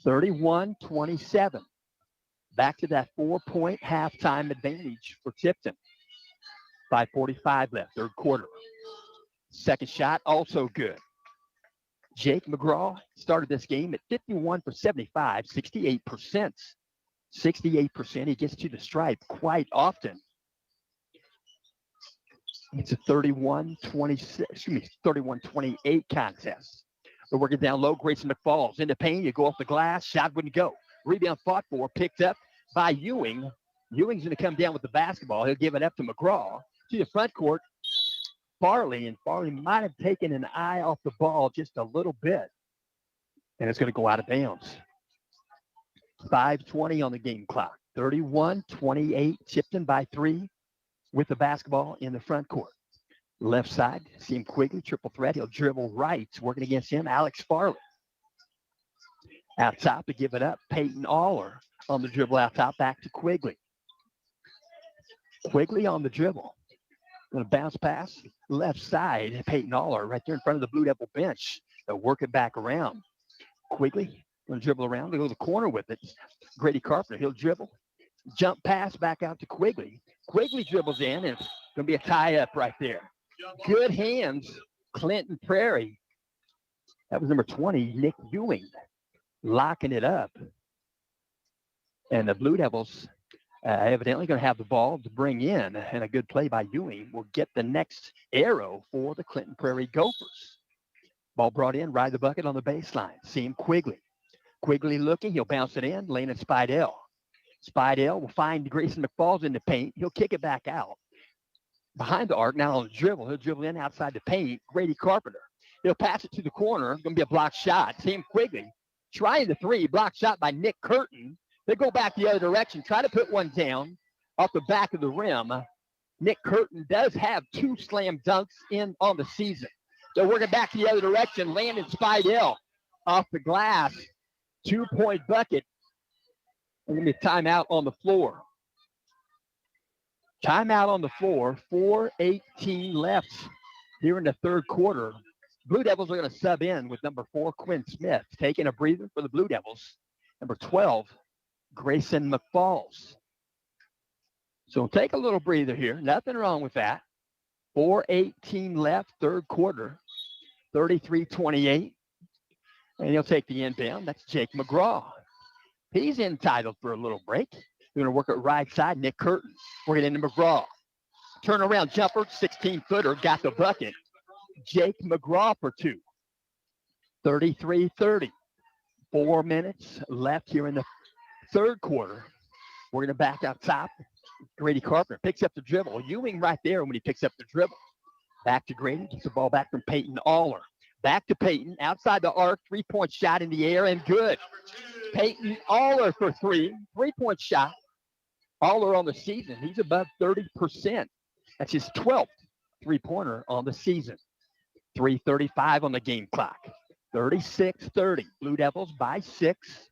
31-27. Back to that 4-point halftime advantage for Tipton. 5:45 left, third quarter. Second shot, also good. Jake McGraw started this game at 51 for 75, 68%. 68%. He gets to the stripe quite often. It's a 31-28 contest. They're working down low. Grayson McFalls in the paint. You go off the glass. Shot wouldn't go. Rebound fought for. Picked up by Ewing. Ewing's going to come down with the basketball. He'll give it up to McGraw. To the front court, Farley. And Farley might have taken an eye off the ball just a little bit. And it's going to go out of bounds. 5:20 on the game clock. 31-28. Tipton by 3 with the basketball in the front court. Left side, Sam Quigley, triple threat. He'll dribble right. Working against him, Alex Farley. Out top to give it up, Peyton Aller on the dribble out top, back to Quigley. Quigley on the dribble. Going to bounce pass, left side, Peyton Aller right there in front of the Blue Devil bench. They'll work it back around. Quigley going to dribble around. They go to the corner with it. Grady Carpenter, he'll dribble. Jump pass back out to Quigley. Quigley dribbles in, and it's going to be a tie-up right there. Good hands, Clinton Prairie. That was number 20, Nick Ewing, locking it up. And the Blue Devils evidently going to have the ball to bring in, and a good play by Ewing will get the next arrow for the Clinton Prairie Gophers. Ball brought in, ride the bucket on the baseline. Sam Quigley. Quigley looking, he'll bounce it in, Landon Spidell. Spidell will find Grayson McFalls in the paint. He'll kick it back out. Behind the arc, now on the dribble. He'll dribble in outside the paint. Grady Carpenter. He'll pass it to the corner. It's going to be a block shot. Sam Quigley trying the 3. Block shot by Nick Curtin. They go back the other direction. Try to put one down off the back of the rim. Nick Curtin does have 2 slam dunks in on the season. They're working back the other direction. Landon Spidell off the glass. 2-point bucket. And going to be timeout on the floor. Timeout on the floor, 4:18 left here in the third quarter. Blue Devils are going to sub in with number 4, Quinn Smith, taking a breather for the Blue Devils. Number 12, Grayson McFalls. So take a little breather here. Nothing wrong with that. 4:18 left, third quarter, 33-28. And he'll take the inbound. That's Jake McGraw. He's entitled for a little break. They're going to work it right side. Nick Curtin working into McGraw. Turnaround jumper, 16-footer, got the bucket. Jake McGraw for 2. 33-30. 4 minutes left here in the third quarter. We're going to back out top. Grady Carpenter picks up the dribble. Ewing right there when he picks up the dribble. Back to Grady. Gets the ball back from Peyton Aller. Back to Peyton. Outside the arc. 3-point shot in the air and good. Peyton Aller for 3. 3-point shot. Aller on the season. He's above 30%. That's his 12th 3-pointer on the season. 3:35 on the game clock. 36-30. Blue Devils by 6.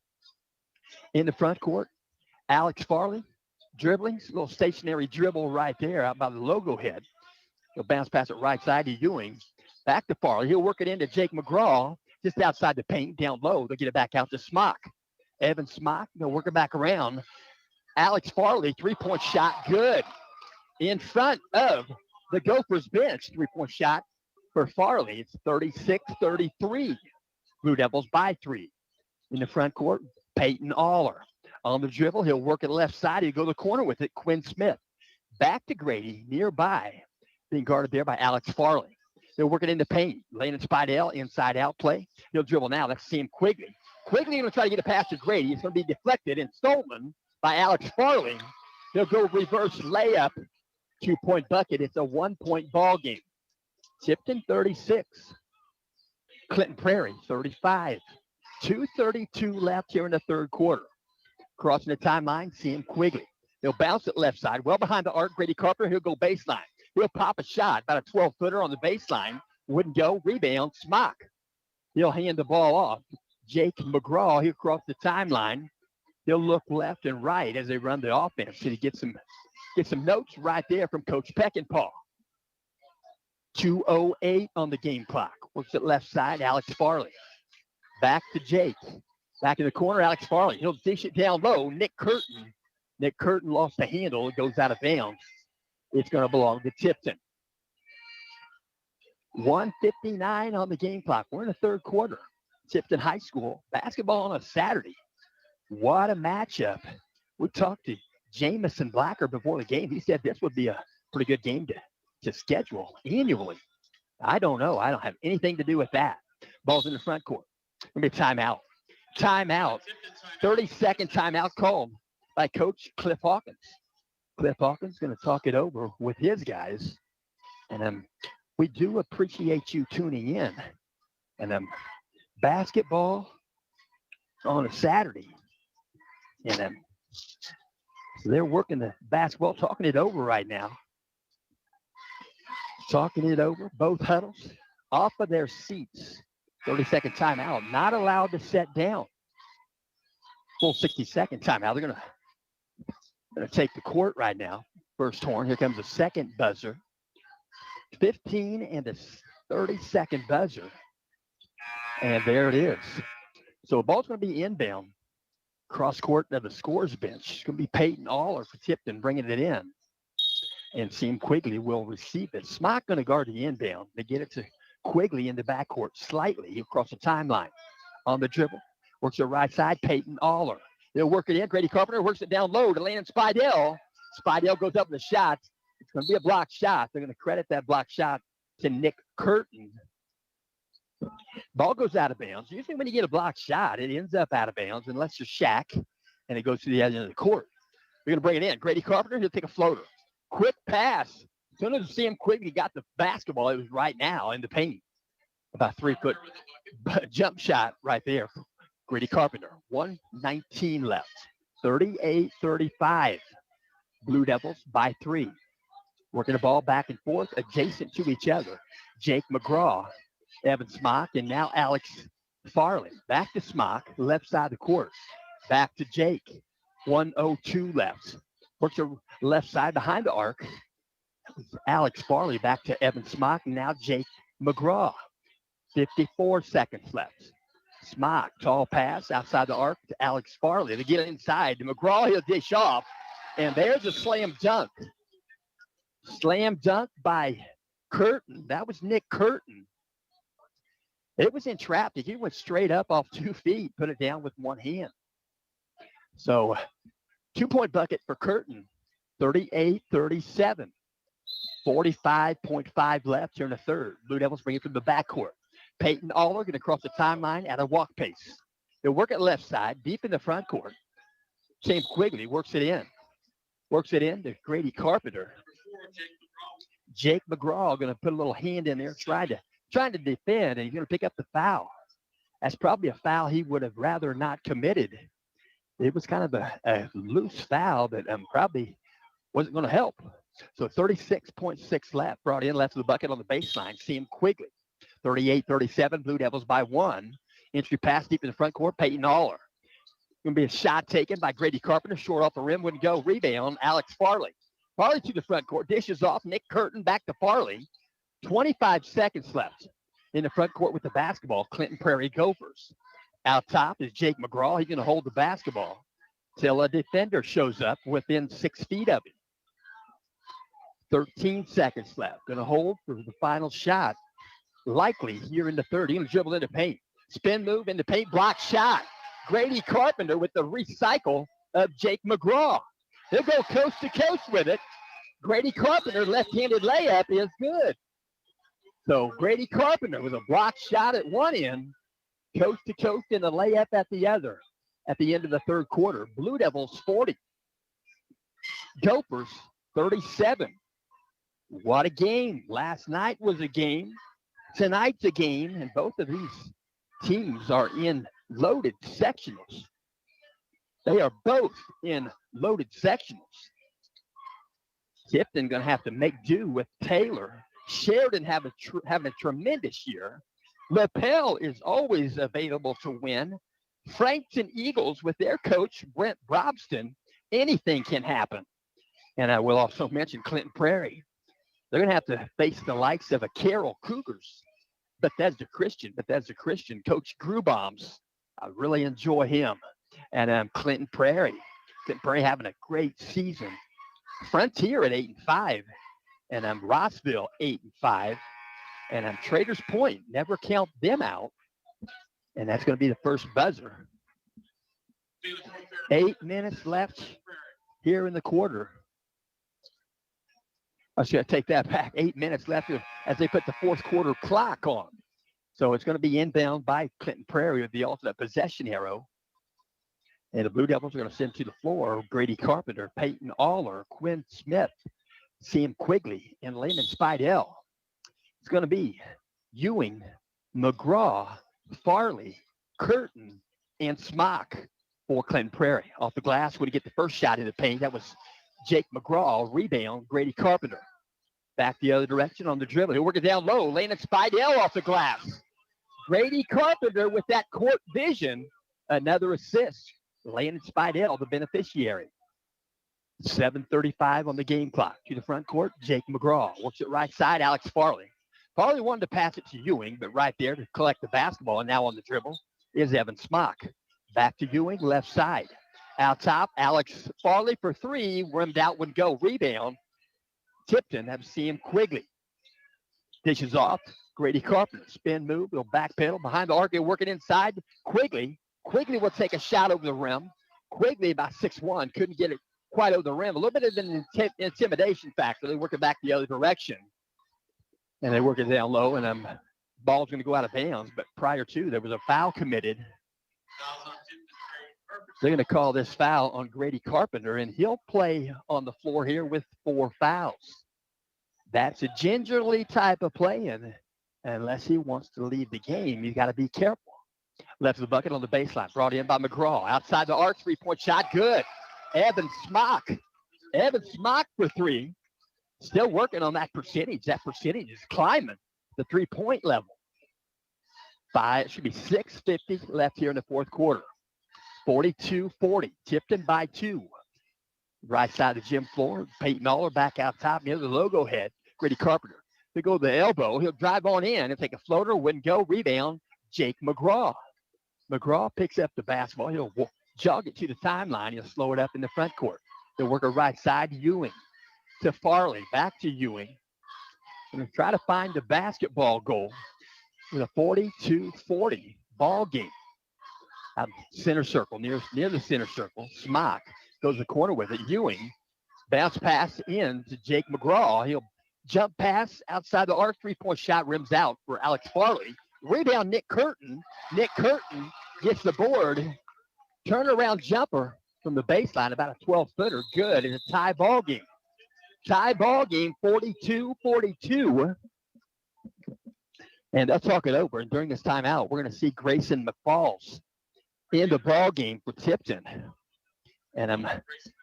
In the front court, Alex Farley dribbling. A little stationary dribble right there out by the logo head. He'll bounce past it right side to Ewing. Back to Farley. He'll work it into Jake McGraw just outside the paint, down low. They'll get it back out to Smock. Evan Smock, they'll work it back around. Alex Farley, 3-point shot, good. In front of the Gophers bench, 3-point shot for Farley. It's 36-33. Blue Devils by 3. In the front court, Peyton Aller. On the dribble, he'll work it left side. He'll go to the corner with it. Quinn Smith. Back to Grady, nearby. Being guarded there by Alex Farley. They'll work it into paint. Landon Spidell, inside out play. He'll dribble now. Let's see him Quigley. Quigley going to try to get a pass to Grady. It's going to be deflected and stolen by Alex Farley. He'll go reverse layup. 2-point bucket. It's a 1-point ball game. Tipton 36. Clinton Prairie 35. 2:32 left here in the third quarter. Crossing the timeline, see him Quigley. He'll bounce it left side. Well behind the arc, Grady Carpenter. He'll go baseline. He'll pop a shot, about a 12-footer on the baseline. Wouldn't go. Rebound, Smock. He'll hand the ball off. Jake McGraw, he'll cross the timeline. He'll look left and right as they run the offense. And he gets some notes right there from Coach Peckinpah. 2:08 on the game clock. Works it left side, Alex Farley. Back to Jake. Back in the corner, Alex Farley. He'll dish it down low. Nick Curtin. Nick Curtin lost the handle. It goes out of bounds. It's going to belong to Tipton. 1:59 on the game clock. We're in the third quarter. Tipton High School basketball on a Saturday. What a matchup. We talked to Jamison Blacker before the game. He said this would be a pretty good game to schedule annually. I don't know. I don't have anything to do with that. Ball's in the front court. Going to be a timeout. Timeout. 30-second timeout called by Coach Cliff Hawkins. Cliff Hawkins going to talk it over with his guys. And we do appreciate you tuning in. And basketball on a Saturday. And so they're working the basketball, talking it over right now. Talking it over. Both huddles off of their seats. 30-second timeout. Not allowed to set down. Full 60-second timeout. They're going to take the court right now. First horn. Here comes the second buzzer. 15 and the 30-second buzzer. And there it is. So the ball's going to be inbound. Cross court of the scores bench. It's going to be Peyton Aller for Tipton bringing it in. And Seam Quigley will receive it. Smock going to guard the inbound. They get it to Quigley in the backcourt slightly. He'll cross the timeline. On the dribble. Works the right side. Peyton Aller. They'll work it in. Grady Carpenter works it down low to Landon Spidell. Spidell goes up with a shot. It's going to be a blocked shot. They're going to credit that blocked shot to Nick Curtin. Ball goes out of bounds. Usually when you get a blocked shot, it ends up out of bounds unless you're Shaq and it goes to the end of the court. We're going to bring it in. Grady Carpenter, he'll take a floater. Quick pass. As soon as Sam Quigley got the basketball, it was right now in the paint. About 3-foot jump shot right there. Grady Carpenter. 1:19 left. 38-35. Blue Devils by 3. Working the ball back and forth, adjacent to each other. Jake McGraw, Evan Smock, and now Alex Farley. Back to Smock, left side of the court. Back to Jake. 1:02 left. Works the left side behind the arc. Alex Farley back to Evan Smock, and now Jake McGraw. 54 seconds left. Smock, tall pass outside the arc to Alex Farley. They get inside to McGraw. He'll dish off, and there's a slam dunk. Slam dunk by Curtin. That was Nick Curtin. It was entrapped. He went straight up off 2 feet, put it down with one hand. So 2-point bucket for Curtin. 38-37. 45.5 left here in the third. Blue Devils bring it from the backcourt. Peyton Aller going to cross the timeline at a walk pace. They'll work at left side, deep in the front court. Sam Quigley works it in. Works it in to Grady Carpenter. Jake McGraw going to put a little hand in there, trying to defend, and he's going to pick up the foul. That's probably a foul he would have rather not committed. It was kind of a loose foul that probably wasn't going to help. So 36.6 left, brought in left of the bucket on the baseline. Sam Quigley, 38-37, Blue Devils by 1. Entry pass deep in the front court, Peyton Aller. Going to be a shot taken by Grady Carpenter, short off the rim, wouldn't go. Rebound, Alex Farley. Farley to the front court, dishes off. Nick Curtin back to Farley. 25 seconds left in the front court with the basketball. Clinton Prairie Gophers. Out top is Jake McGraw. He's going to hold the basketball till a defender shows up within 6 feet of him. 13 seconds left. Going to hold for the final shot. Likely here in the third. He's going to dribble into paint. Spin move into paint. Block shot. Grady Carpenter with the recycle of Jake McGraw. He'll go coast to coast with it. Grady Carpenter left-handed layup is good. So Grady Carpenter with a block shot at one end, coast to coast and a layup at the other at the end of the third quarter. Blue Devils 40. Gophers 37. What a game. Last night was a game. Tonight's a game, and both of these teams are in loaded sectionals. They are both in loaded sectionals. Tipton going to have to make do with Taylor. Sheridan having a tremendous year. LaPel is always available to win. Frankton Eagles with their coach, Brent Brobston, anything can happen. And I will also mention Clinton Prairie. They're going to have to face the likes of a Carroll Cougars. Bethesda Christian, Coach Grubombs. I really enjoy him. And Clinton Prairie. Clinton Prairie having a great season. Frontier at 8-5. And Rossville 8-5. And Traders Point. Never count them out. And that's going to be the first buzzer. 8 minutes left here in the quarter. I was going to take that back. 8 minutes left as they put the fourth quarter clock on. So it's going to be inbound by Clinton Prairie with the alternate possession arrow. And the Blue Devils are going to send to the floor Grady Carpenter, Peyton Aller, Quinn Smith, Sam Quigley, and Layman Spidell. It's going to be Ewing, McGraw, Farley, Curtin, and Smock for Clinton Prairie. Off the glass, would he get the first shot in the paint? That was Jake McGraw. Rebound, Grady Carpenter. Back the other direction on the dribble. He'll work it down low. Layman Spidell off the glass. Grady Carpenter with that court vision. Another assist. Landon Spidell, the beneficiary. 7:35 on the game clock. To the front court, Jake McGraw. Works it right side, Alex Farley. Farley wanted to pass it to Ewing, but right there to collect the basketball, and now on the dribble is Evan Smock. Back to Ewing, left side. Out top, Alex Farley for three. Rimmed out, would go. Rebound. Tipton, have Sam Quigley. Dishes off. Grady Carpenter. Spin move. He'll back pedal. Behind the arc, he'll work it inside. Quigley. Quigley will take a shot over the rim. Quigley, about 6'1", couldn't get it quite over the rim. A little bit of an intimidation factor. They work it back the other direction. And they work it down low, and ball's going to go out of bounds. But prior to, there was a foul committed. They're going to call this foul on Grady Carpenter, and he'll play on the floor here with 4 fouls. That's a gingerly type of play, and unless he wants to leave the game, you got to be careful. Left of the bucket on the baseline, brought in by McGraw. Outside the arc, three-point shot, good. Evan Smock for three. Still working on that percentage. That percentage is climbing the three-point level. It should be 6:50 left here in the fourth quarter. 42-40. Tipton by 2. Right side of the gym floor. Peyton Aller back out top near the logo head. Grady Carpenter. He'll go to the elbow. He'll drive on in. He'll take a floater. Wouldn't go. Rebound. Jake McGraw. McGraw picks up the basketball. He'll jog it to the timeline. He'll slow it up in the front court. They'll work a right side. Ewing to Farley. Back to Ewing. And try to find the basketball goal with a 42-40 ball game. Center circle, near the center circle. Smock goes the corner with it. Ewing bounce pass in to Jake McGraw. He'll Jump pass outside the arc, 3-point shot, rims out for Alex Farley. Rebound, Nick Curtin. Nick Curtin gets the board. Turnaround jumper from the baseline, about a 12-footer. Good. It's a tie ball game. Tie ball game, 42-42. And they'll talk it over. And during this timeout, we're going to see Grayson McFalls in the ball game for Tipton. And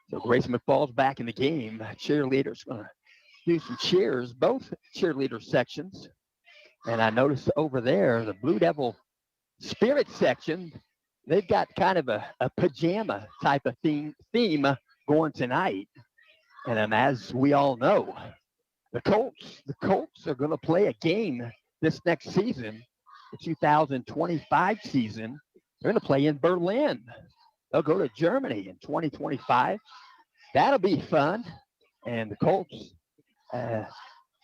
so Grayson McFalls back in the game. Cheerleaders going to do some cheers, both cheerleader sections. And I noticed over there, the Blue Devil Spirit section, they've got kind of a pajama type of theme going tonight. And as we all know, the Colts are going to play a game this next season, the 2025 season. They're going to play in Berlin. They'll go to Germany in 2025. That'll be fun. And the Colts,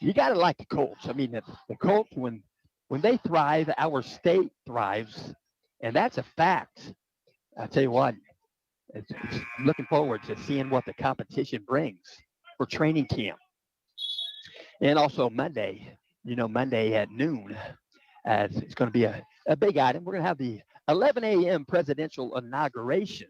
you got to like the Colts. I mean, the Colts, when they thrive, our state thrives. And that's a fact. I tell you what, it's looking forward to seeing what the competition brings for training camp. And also Monday at noon, as it's going to be a big item. We're going to have the 11 a.m. presidential inauguration.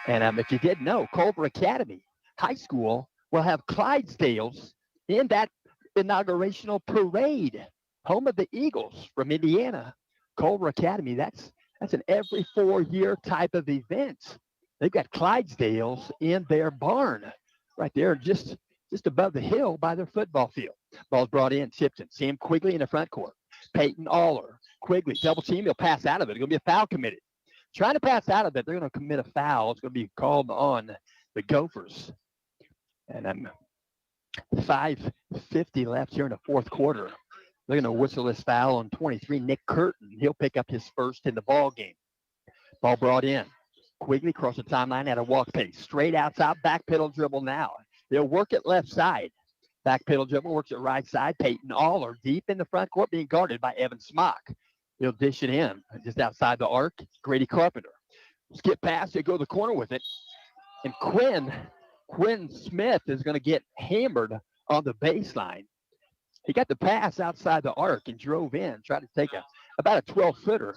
And if you didn't know, Culver Academy High School will have Clydesdales in that inaugurational parade, home of the Eagles from Indiana. Culver Academy, that's an every 4-year type of event. They've got Clydesdales in their barn right there, just above the hill by their football field. Ball's brought in, Tipton. Sam Quigley in the front court. Peyton Aller. Quigley, double team. He'll pass out of it. It's going to be a foul committed. Trying to pass out of it, they're going to commit a foul. It's going to be called on the Gophers. And 5:50 left here in the fourth quarter. They're going to whistle this foul on 23, Nick Curtin. He'll pick up his first in the ball game. Ball brought in. Quigley across the timeline at a walk pace. Straight outside, back pedal dribble now. They'll work it left side. Back pedal dribble, works it right side. Peyton Aller deep in the front court being guarded by Evan Smock. He'll dish it in just outside the arc. Grady Carpenter. Skip past, he'll go to the corner with it. And Quinn Smith is going to get hammered on the baseline. He got the pass outside the arc and drove in, tried to take about a 12-footer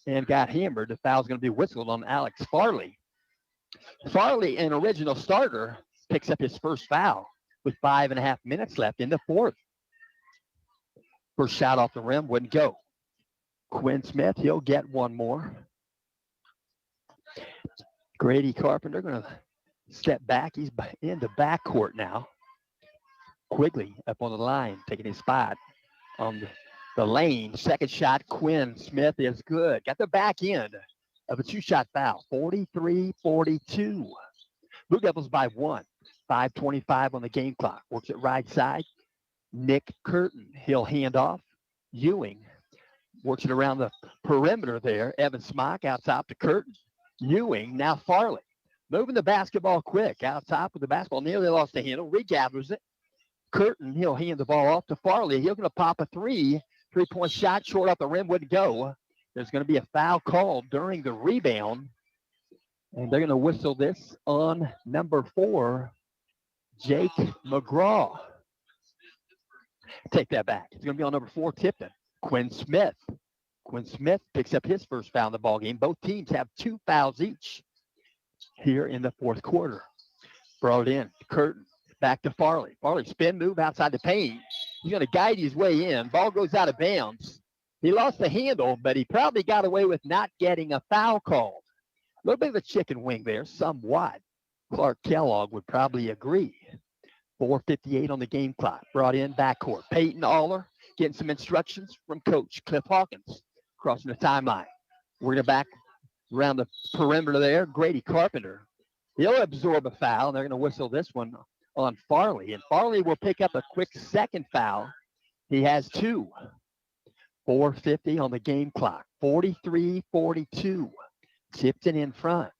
and got hammered. The foul's going to be whistled on Alex Farley. Farley, an original starter, picks up his first foul with 5.5 minutes left in the fourth. First shot off the rim wouldn't go. Quinn Smith, he'll get one more. Grady Carpenter going to step back. He's in the backcourt now. Quigley up on the line, taking his spot on the lane. Second shot, Quinn Smith is good. Got the back end of a 2-shot foul. 43-42. Blue Devils by 1. 5:25 on the game clock. Works it right side. Nick Curtin, he'll hand off. Ewing works it around the perimeter there. Evan Smock out top to Curtin. Ewing, now Farley. Moving the basketball quick. Out top with the basketball. Nearly lost the handle. Regathers it. Curtin, he'll hand the ball off to Farley. He's going to pop a 3-point shot short off the rim, wouldn't go. There's going to be a foul called during the rebound. And they're going to whistle this on number 4, Jake McGraw. Take that back. It's going to be on number 4, Tipton. Quinn Smith. Quinn Smith picks up his first foul in the ballgame. Both teams have 2 fouls each here in the fourth quarter. Brought in. Curtin. Back to Farley. Farley spin move outside the paint. He's going to guide his way in. Ball goes out of bounds. He lost the handle, but he probably got away with not getting a foul called. A little bit of a chicken wing there, somewhat. Clark Kellogg would probably agree. 4:58 on the game clock. Brought in backcourt. Peyton Aller getting some instructions from Coach Cliff Hawkins. Crossing the timeline. We're going to back around the perimeter there. Grady Carpenter. He'll absorb a foul, and they're going to whistle this one on Farley. And Farley will pick up a quick second foul. He has 2. 4:50 on the game clock. 43-42. Tipton in front.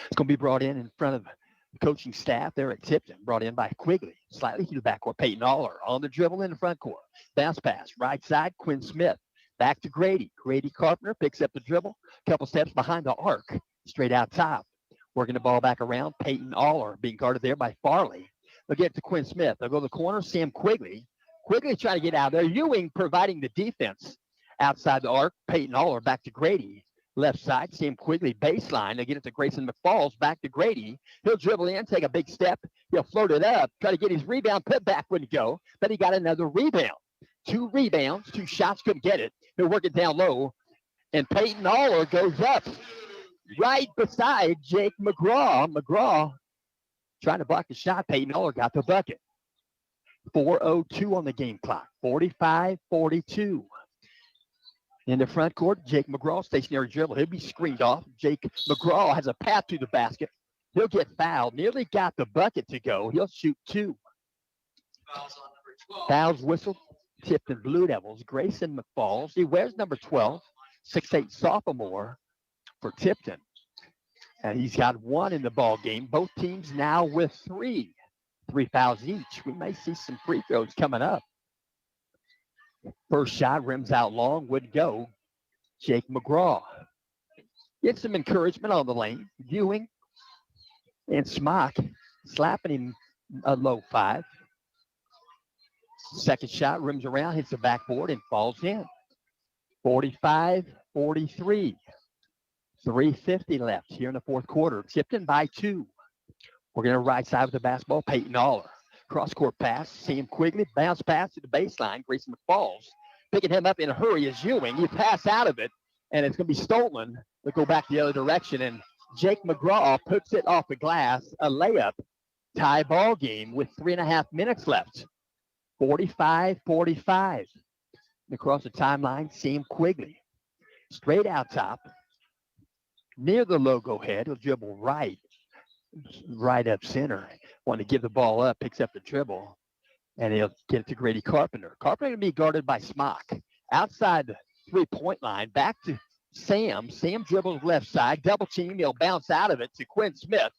It's going to be brought in front of the coaching staff there at Tipton. Brought in by Quigley. Slightly through the backcourt. Peyton Aller on the dribble in the front court. Bounce pass. Right side, Quinn Smith. Back to Grady. Grady Carpenter picks up the dribble. Couple steps behind the arc. Straight out top. Working the ball back around. Peyton Aller being guarded there by Farley. They'll get it to Quinn Smith. They'll go to the corner. Sam Quigley. Quigley trying to get out there. Ewing providing the defense outside the arc. Peyton Aller back to Grady. Left side, Sam Quigley baseline. They get it to Grayson McFalls, back to Grady. He'll dribble in, take a big step. He'll float it up, try to get his rebound, put back wouldn't go, but he got another rebound. 2 rebounds, 2 shots, couldn't get it. He'll work it down low, and Peyton Aller goes up right beside Jake McGraw. McGraw trying to block the shot. Peyton Aller got the bucket. 4:02 on the game clock, 45-42. In the front court, Jake McGraw, stationary dribble. He'll be screened off. Jake McGraw has a path to the basket. He'll get fouled. Nearly got the bucket to go. He'll shoot 2. Fouls on number 12. Fouls whistled. Tipton Blue Devils. Grayson McFalls. He wears number 12, 6'8" sophomore for Tipton. And he's got 1 in the ball game. Both teams now with 3 fouls each. We may see some free throws coming up. First shot rims out long, would go. Jake McGraw. Get some encouragement on the lane. Ewing and Smock slapping him a low 5. Second shot rims around, hits the backboard, and falls in. 45-43. 3:50 left here in the fourth quarter. Tipton by 2. We're going to right side with the basketball. Peyton Aller. Cross-court pass. Sam Quigley. Bounce pass to the baseline. Grayson McFalls. Picking him up in a hurry is Ewing. You pass out of it, and it's going to be stolen. They'll go back the other direction, and Jake McGraw puts it off the glass. A layup. Tie ball game with 3.5 minutes left. 45-45. Across the timeline, Sam Quigley. Straight out top. Near the logo head. He'll dribble right up center. Want to give the ball up, picks up the dribble, and he'll get it to Grady Carpenter. Carpenter going to be guarded by Smock. Outside the 3-point line, back to Sam. Sam dribbles left side, double team. He'll bounce out of it to Quinn Smith.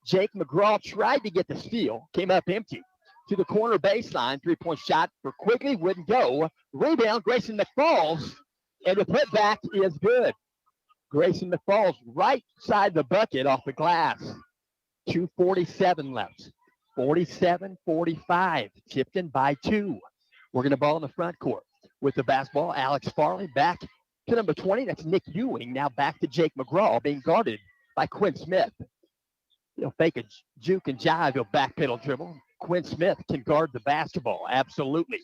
Jake McGraw tried to get the steal, came up empty. To the corner baseline, 3-point shot for Quigley, wouldn't go. Rebound, Grayson McFalls, and the putback is good. Grayson McFalls right side the bucket off the glass. 2:47 left. 47-45. Tipton by 2. We're going to ball in the front court. With the basketball, Alex Farley back to number 20. That's Nick Ewing. Now back to Jake McGraw, being guarded by Quinn Smith. He'll fake a juke and jive. He'll backpedal dribble. Quinn Smith can guard the basketball. Absolutely.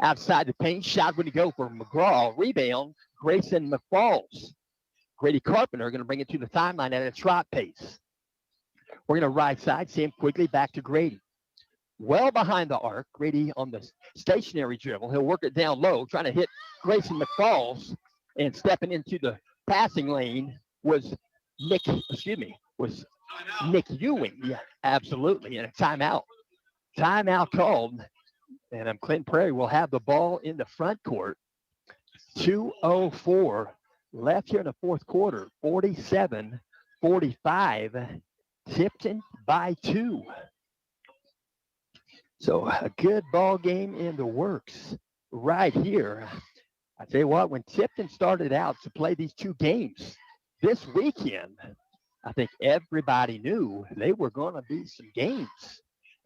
Outside the paint, shot when you go for McGraw. Rebound, Grayson McFalls. Grady Carpenter going to bring it to the timeline at a trot pace. We're going to right side. Sam Quigley back to Grady. Well behind the arc. Grady on the stationary dribble. He'll work it down low, trying to hit Grayson McFalls. And stepping into the passing lane was Nick Ewing. Yeah, absolutely. And a timeout. Timeout called. And Clinton Prairie will have the ball in the front court. 2:04 left here in the fourth quarter. 47-45. Tipton by 2. So a good ball game in the works right here. I tell you what, when Tipton started out to play these 2 games this weekend, I think everybody knew they were going to be some games.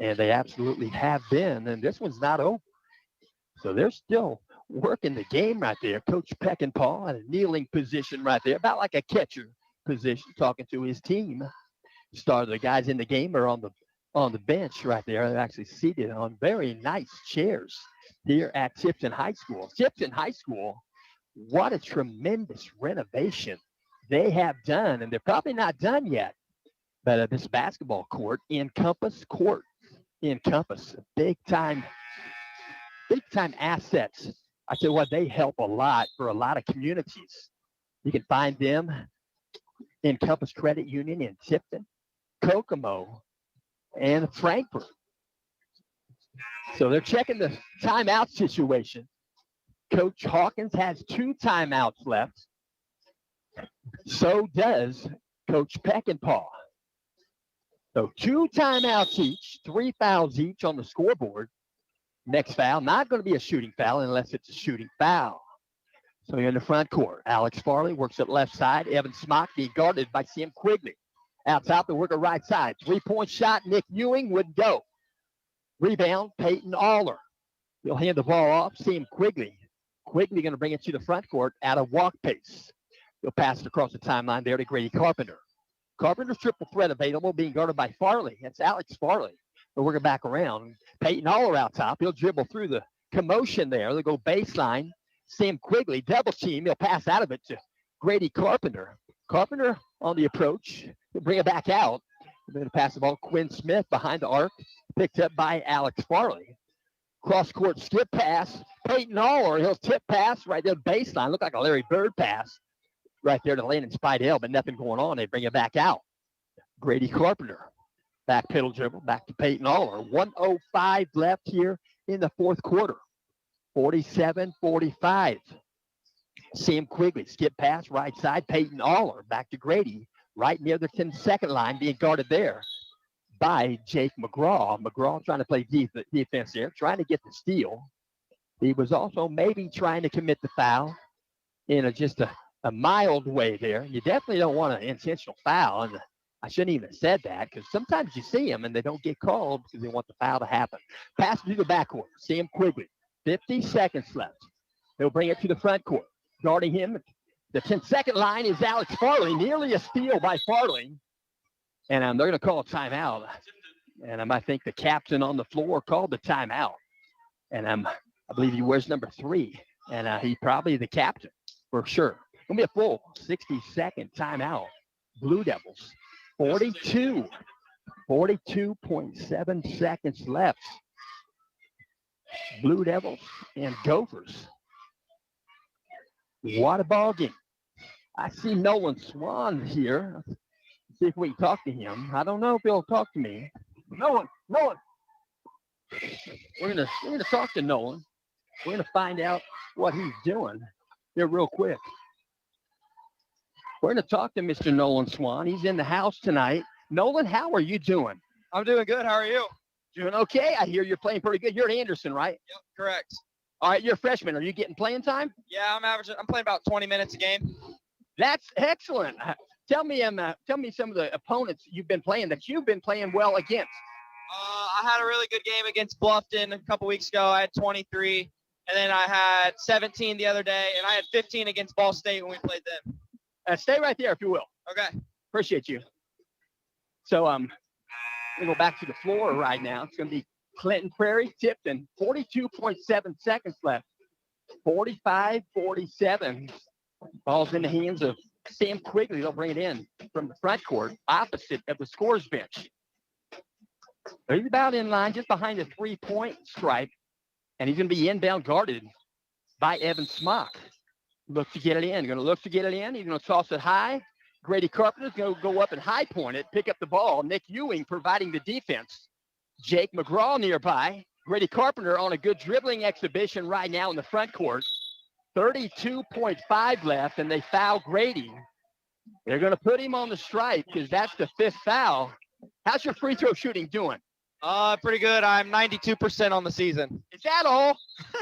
And they absolutely have been. And this one's not over. So they're still working the game right there. Coach Peckinpah in a kneeling position right there, about like a catcher position, talking to his team. Started the guys in the game are on the bench right there. They're actually seated on very nice chairs here at Tipton High School. Tipton High School, what a tremendous renovation they have done. And they're probably not done yet. But this basketball court, Encompass Court, Encompass, big time assets. I tell you what, they help a lot for a lot of communities. You can find them in Encompass Credit Union in Tipton, Kokomo, and Frankfort. So they're checking the timeout situation. Coach Hawkins has 2 timeouts left. So does Coach Peckinpah. So 2 timeouts each, 3 fouls each on the scoreboard. Next foul, not going to be a shooting foul unless it's a shooting foul. So you're in the front court. Alex Farley works at left side. Evan Smock being guarded by Sam Quigley. Out top, the worker right side. 3-point shot. Nick Ewing wouldn't go. Rebound, Peyton Aller. He'll hand the ball off. Sam Quigley. Quigley going to bring it to the front court at a walk pace. He'll pass it across the timeline there to Grady Carpenter. Carpenter's triple threat available, being guarded by Farley. That's Alex Farley. We'll work it back around. Peyton Aller out top. He'll dribble through the commotion there. They'll go baseline. Sam Quigley, double team. He'll pass out of it to Grady Carpenter. Carpenter on the approach. He'll bring it back out. They're going to pass the ball. Quinn Smith behind the arc. Picked up by Alex Farley. Cross-court skip pass. Peyton Aller, he'll tip pass right there baseline. Look like a Larry Bird pass right there to Landon Spidell, but nothing going on. They bring it back out. Grady Carpenter. Back pedal dribble. Back to Peyton Aller. 1:05 left here in the fourth quarter. 47-45. Sam Quigley, skip pass, right side. Peyton Aller back to Grady, right near the 10-second line, being guarded there by Jake McGraw. McGraw trying to play defense there, trying to get the steal. He was also maybe trying to commit the foul in just a mild way there. You definitely don't want an intentional foul, and I shouldn't even have said that because sometimes you see them and they don't get called because they want the foul to happen. Pass to the backcourt. Sam Quigley, 50 seconds left. He'll bring it to the front court. Guarding him, the 10-second line is Alex Farley. Nearly a steal by Farley. And they're going to call a timeout. And I think the captain on the floor called the timeout. And I believe he wears number 3. And he probably the captain for sure. Going to be a full 60-second timeout. Blue Devils, 42.7 seconds left. Blue Devils and Gophers. What a ball game. I see Nolan Swan here. Let's see if we can talk to him. I don't know if he'll talk to me. Nolan. We're gonna talk to Nolan. We're gonna find out what he's doing here real quick. We're gonna talk to Mr. Nolan Swan. He's in the house tonight. Nolan, how are you doing? I'm doing good. How are you? Doing okay. I hear you're playing pretty good. You're at Anderson, right? Yep, correct. All right, you're a freshman. Are you getting playing time? Yeah, I'm playing about 20 minutes a game. That's excellent. Tell me some of the opponents you've been playing that you've been playing well against. I had a really good game against Bluffton a couple weeks ago. I had 23, and then I had 17 the other day, and I had 15 against Ball State when we played them. Stay right there if you will. Okay. Appreciate you. So we go back to the floor right now. It's going to be Clinton Prairie, Tipton, 42.7 seconds left. 45-47. Ball's in the hands of Sam Quigley. They'll bring it in from the front court, opposite of the scorer's bench. He's about in line just behind the three-point stripe, and he's going to be inbound guarded by Evan Smock. Look to get it in. Going to look to get it in. He's going to toss it high. Grady Carpenter's going to go up and high point it, pick up the ball. Nick Ewing providing the defense. Jake McGraw nearby. Grady Carpenter on a good dribbling exhibition right now in the front court. 32.5 left, and they foul Grady. They're going to put him on the stripe because that's the 5th foul. How's your free throw shooting doing? Pretty good. I'm 92% on the season. Is that all?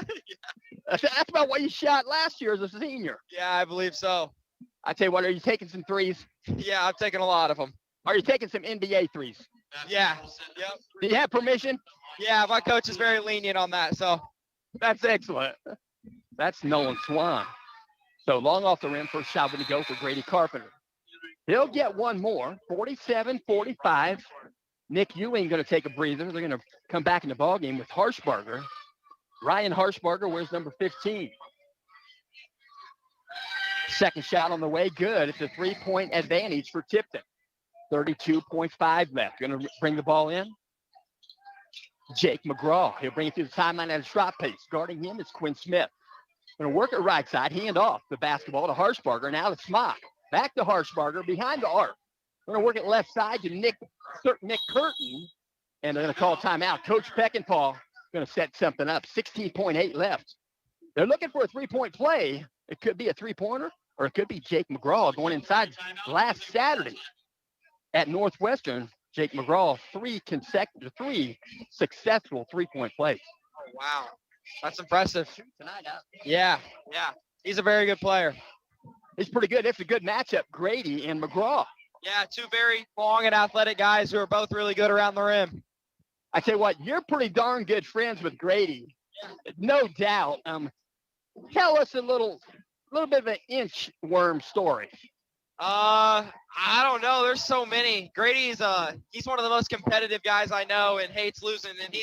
Yeah. That's about what you shot last year as a senior. Yeah, I believe so. I tell you what, are you taking some threes? Yeah, I'm taking a lot of them. Are you taking some NBA threes? Yeah. Yep. Do you have permission? Yeah, my coach is very lenient on that, so. That's excellent. That's Nolan Swan. So long off the rim, first shot going to go for Grady Carpenter. He'll get one more, 47-45. Nick Ewing going to take a breather. They're going to come back in the ballgame with Harshbarger. Ryan Harshbarger wears number 15. Second shot on the way, good. It's a 3-point advantage for Tipton. 32.5 left. Going to bring the ball in. Jake McGraw. He'll bring it through the timeline at a shot pace. Guarding him is Quinn Smith. Going to work it right side, hand off the basketball to Harshbarger. Now to Smock. Back to Harshbarger behind the arc. Going to work it left side to Nick Curtin. And they're going to call timeout. Coach Peckinpah going to set something up. 16.8 left. They're looking for a 3-point play. It could be a 3-pointer, or it could be Jake McGraw going inside. Last Saturday at Northwestern, Jake McGraw, 3 successful 3-point plays. Oh, wow. That's impressive. Yeah. He's a very good player. He's pretty good. It's a good matchup, Grady and McGraw. Yeah, 2 very long and athletic guys who are both really good around the rim. I tell you what, you're pretty darn good friends with Grady, no doubt. Tell us a little bit of an inchworm story. I don't know. There's so many. Grady's he's one of the most competitive guys I know and hates losing. And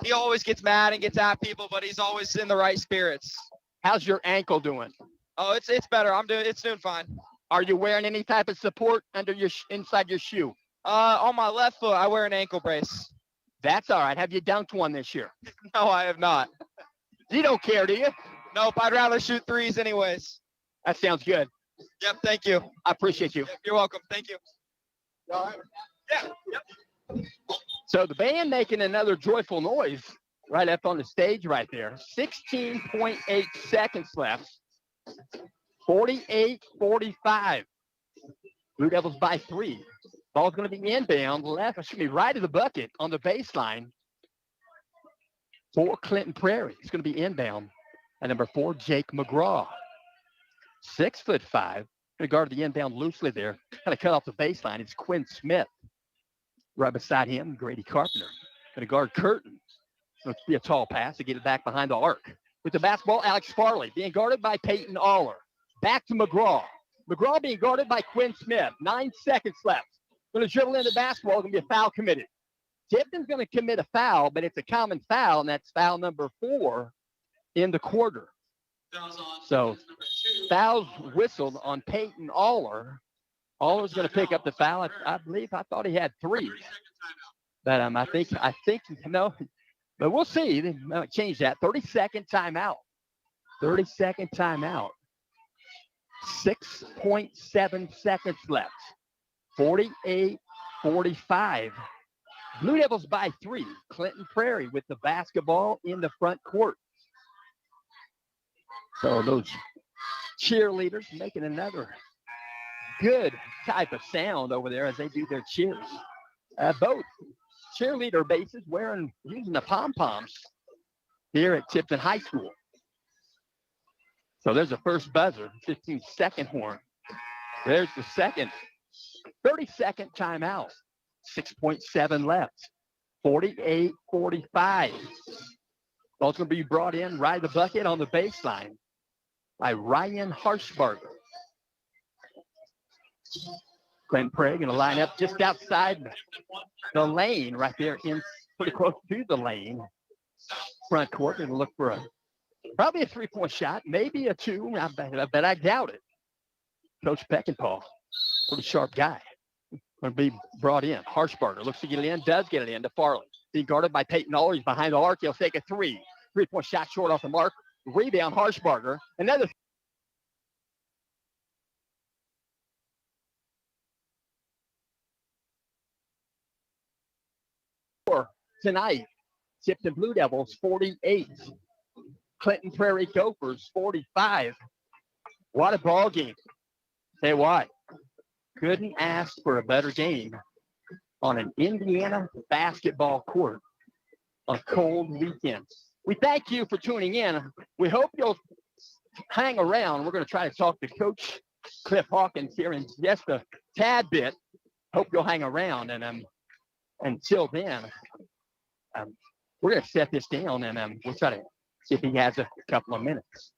he always gets mad and gets at people, but he's always in the right spirits. How's your ankle doing? Oh, it's better. It's doing fine. Are you wearing any type of support under your inside your shoe? On my left foot, I wear an ankle brace. That's all right. Have you dunked one this year? No, I have not. You don't care, do you? Nope. I'd rather shoot threes anyways. That sounds good. Yep. Thank you. I appreciate you. Yep, you're welcome. Thank you. All right. Yeah. Yep. So the band making another joyful noise right up on the stage right there. 16.8 seconds left. 48-45. Blue Devils by 3. Ball's going to be inbound left. Excuse me, right of the bucket on the baseline for Clinton Prairie. It's going to be inbound. And number 4, Jake McGraw. 6'5". Going to guard the inbound loosely there. Kind of cut off the baseline. It's Quinn Smith. Right beside him, Grady Carpenter. Going to guard Curtin. It's going to be a tall pass to get it back behind the arc. With the basketball, Alex Farley being guarded by Peyton Aller. Back to McGraw. McGraw being guarded by Quinn Smith. 9 seconds left. Going to dribble in the basketball. Going to be a foul committed. Tipton's going to commit a foul, but it's a common foul, and that's foul number 4 in the quarter. So fouls whistled on Peyton Aller. Aller's going to pick up the foul. I believe I thought he had 3. But I think no. But we'll see. They might change that. 30-second timeout. 30-second timeout. 6.7 seconds left. 48-45. Blue Devils by 3. Clinton Prairie with the basketball in the front court. So those cheerleaders making another good type of sound over there as they do their cheers. Both cheerleader bases using the pom-poms here at Tipton High School. So there's the first buzzer, 15-second horn. There's the second. 30-second timeout. 6.7 left. 48-45. Ball's going to be brought in right of the bucket on the baseline by Ryan Harshbarger. Glenn Prairie going to line up just outside the lane right there, in pretty close to the lane. Front court, going to look for probably a 3-point shot, maybe a 2. But I doubt it. Coach Peckinpah, pretty sharp guy. Going to be brought in. Harshbarger looks to get it in, does get it in to Farley. Being guarded by Peyton Aller. He's behind the arc. He'll take a 3. 3-point shot short off the mark. Rebound, Harshbarger. Another tonight. Tipton Blue Devils 48. Clinton Prairie Gophers 45. What a ball game. Say what? Couldn't ask for a better game on an Indiana basketball court on a cold weekend. We thank you for tuning in. We hope you'll hang around. We're going to try to talk to Coach Cliff Hawkins here in just a tad bit. Hope you'll hang around. And until then, we're going to set this down and we'll try to see if he has a couple of minutes.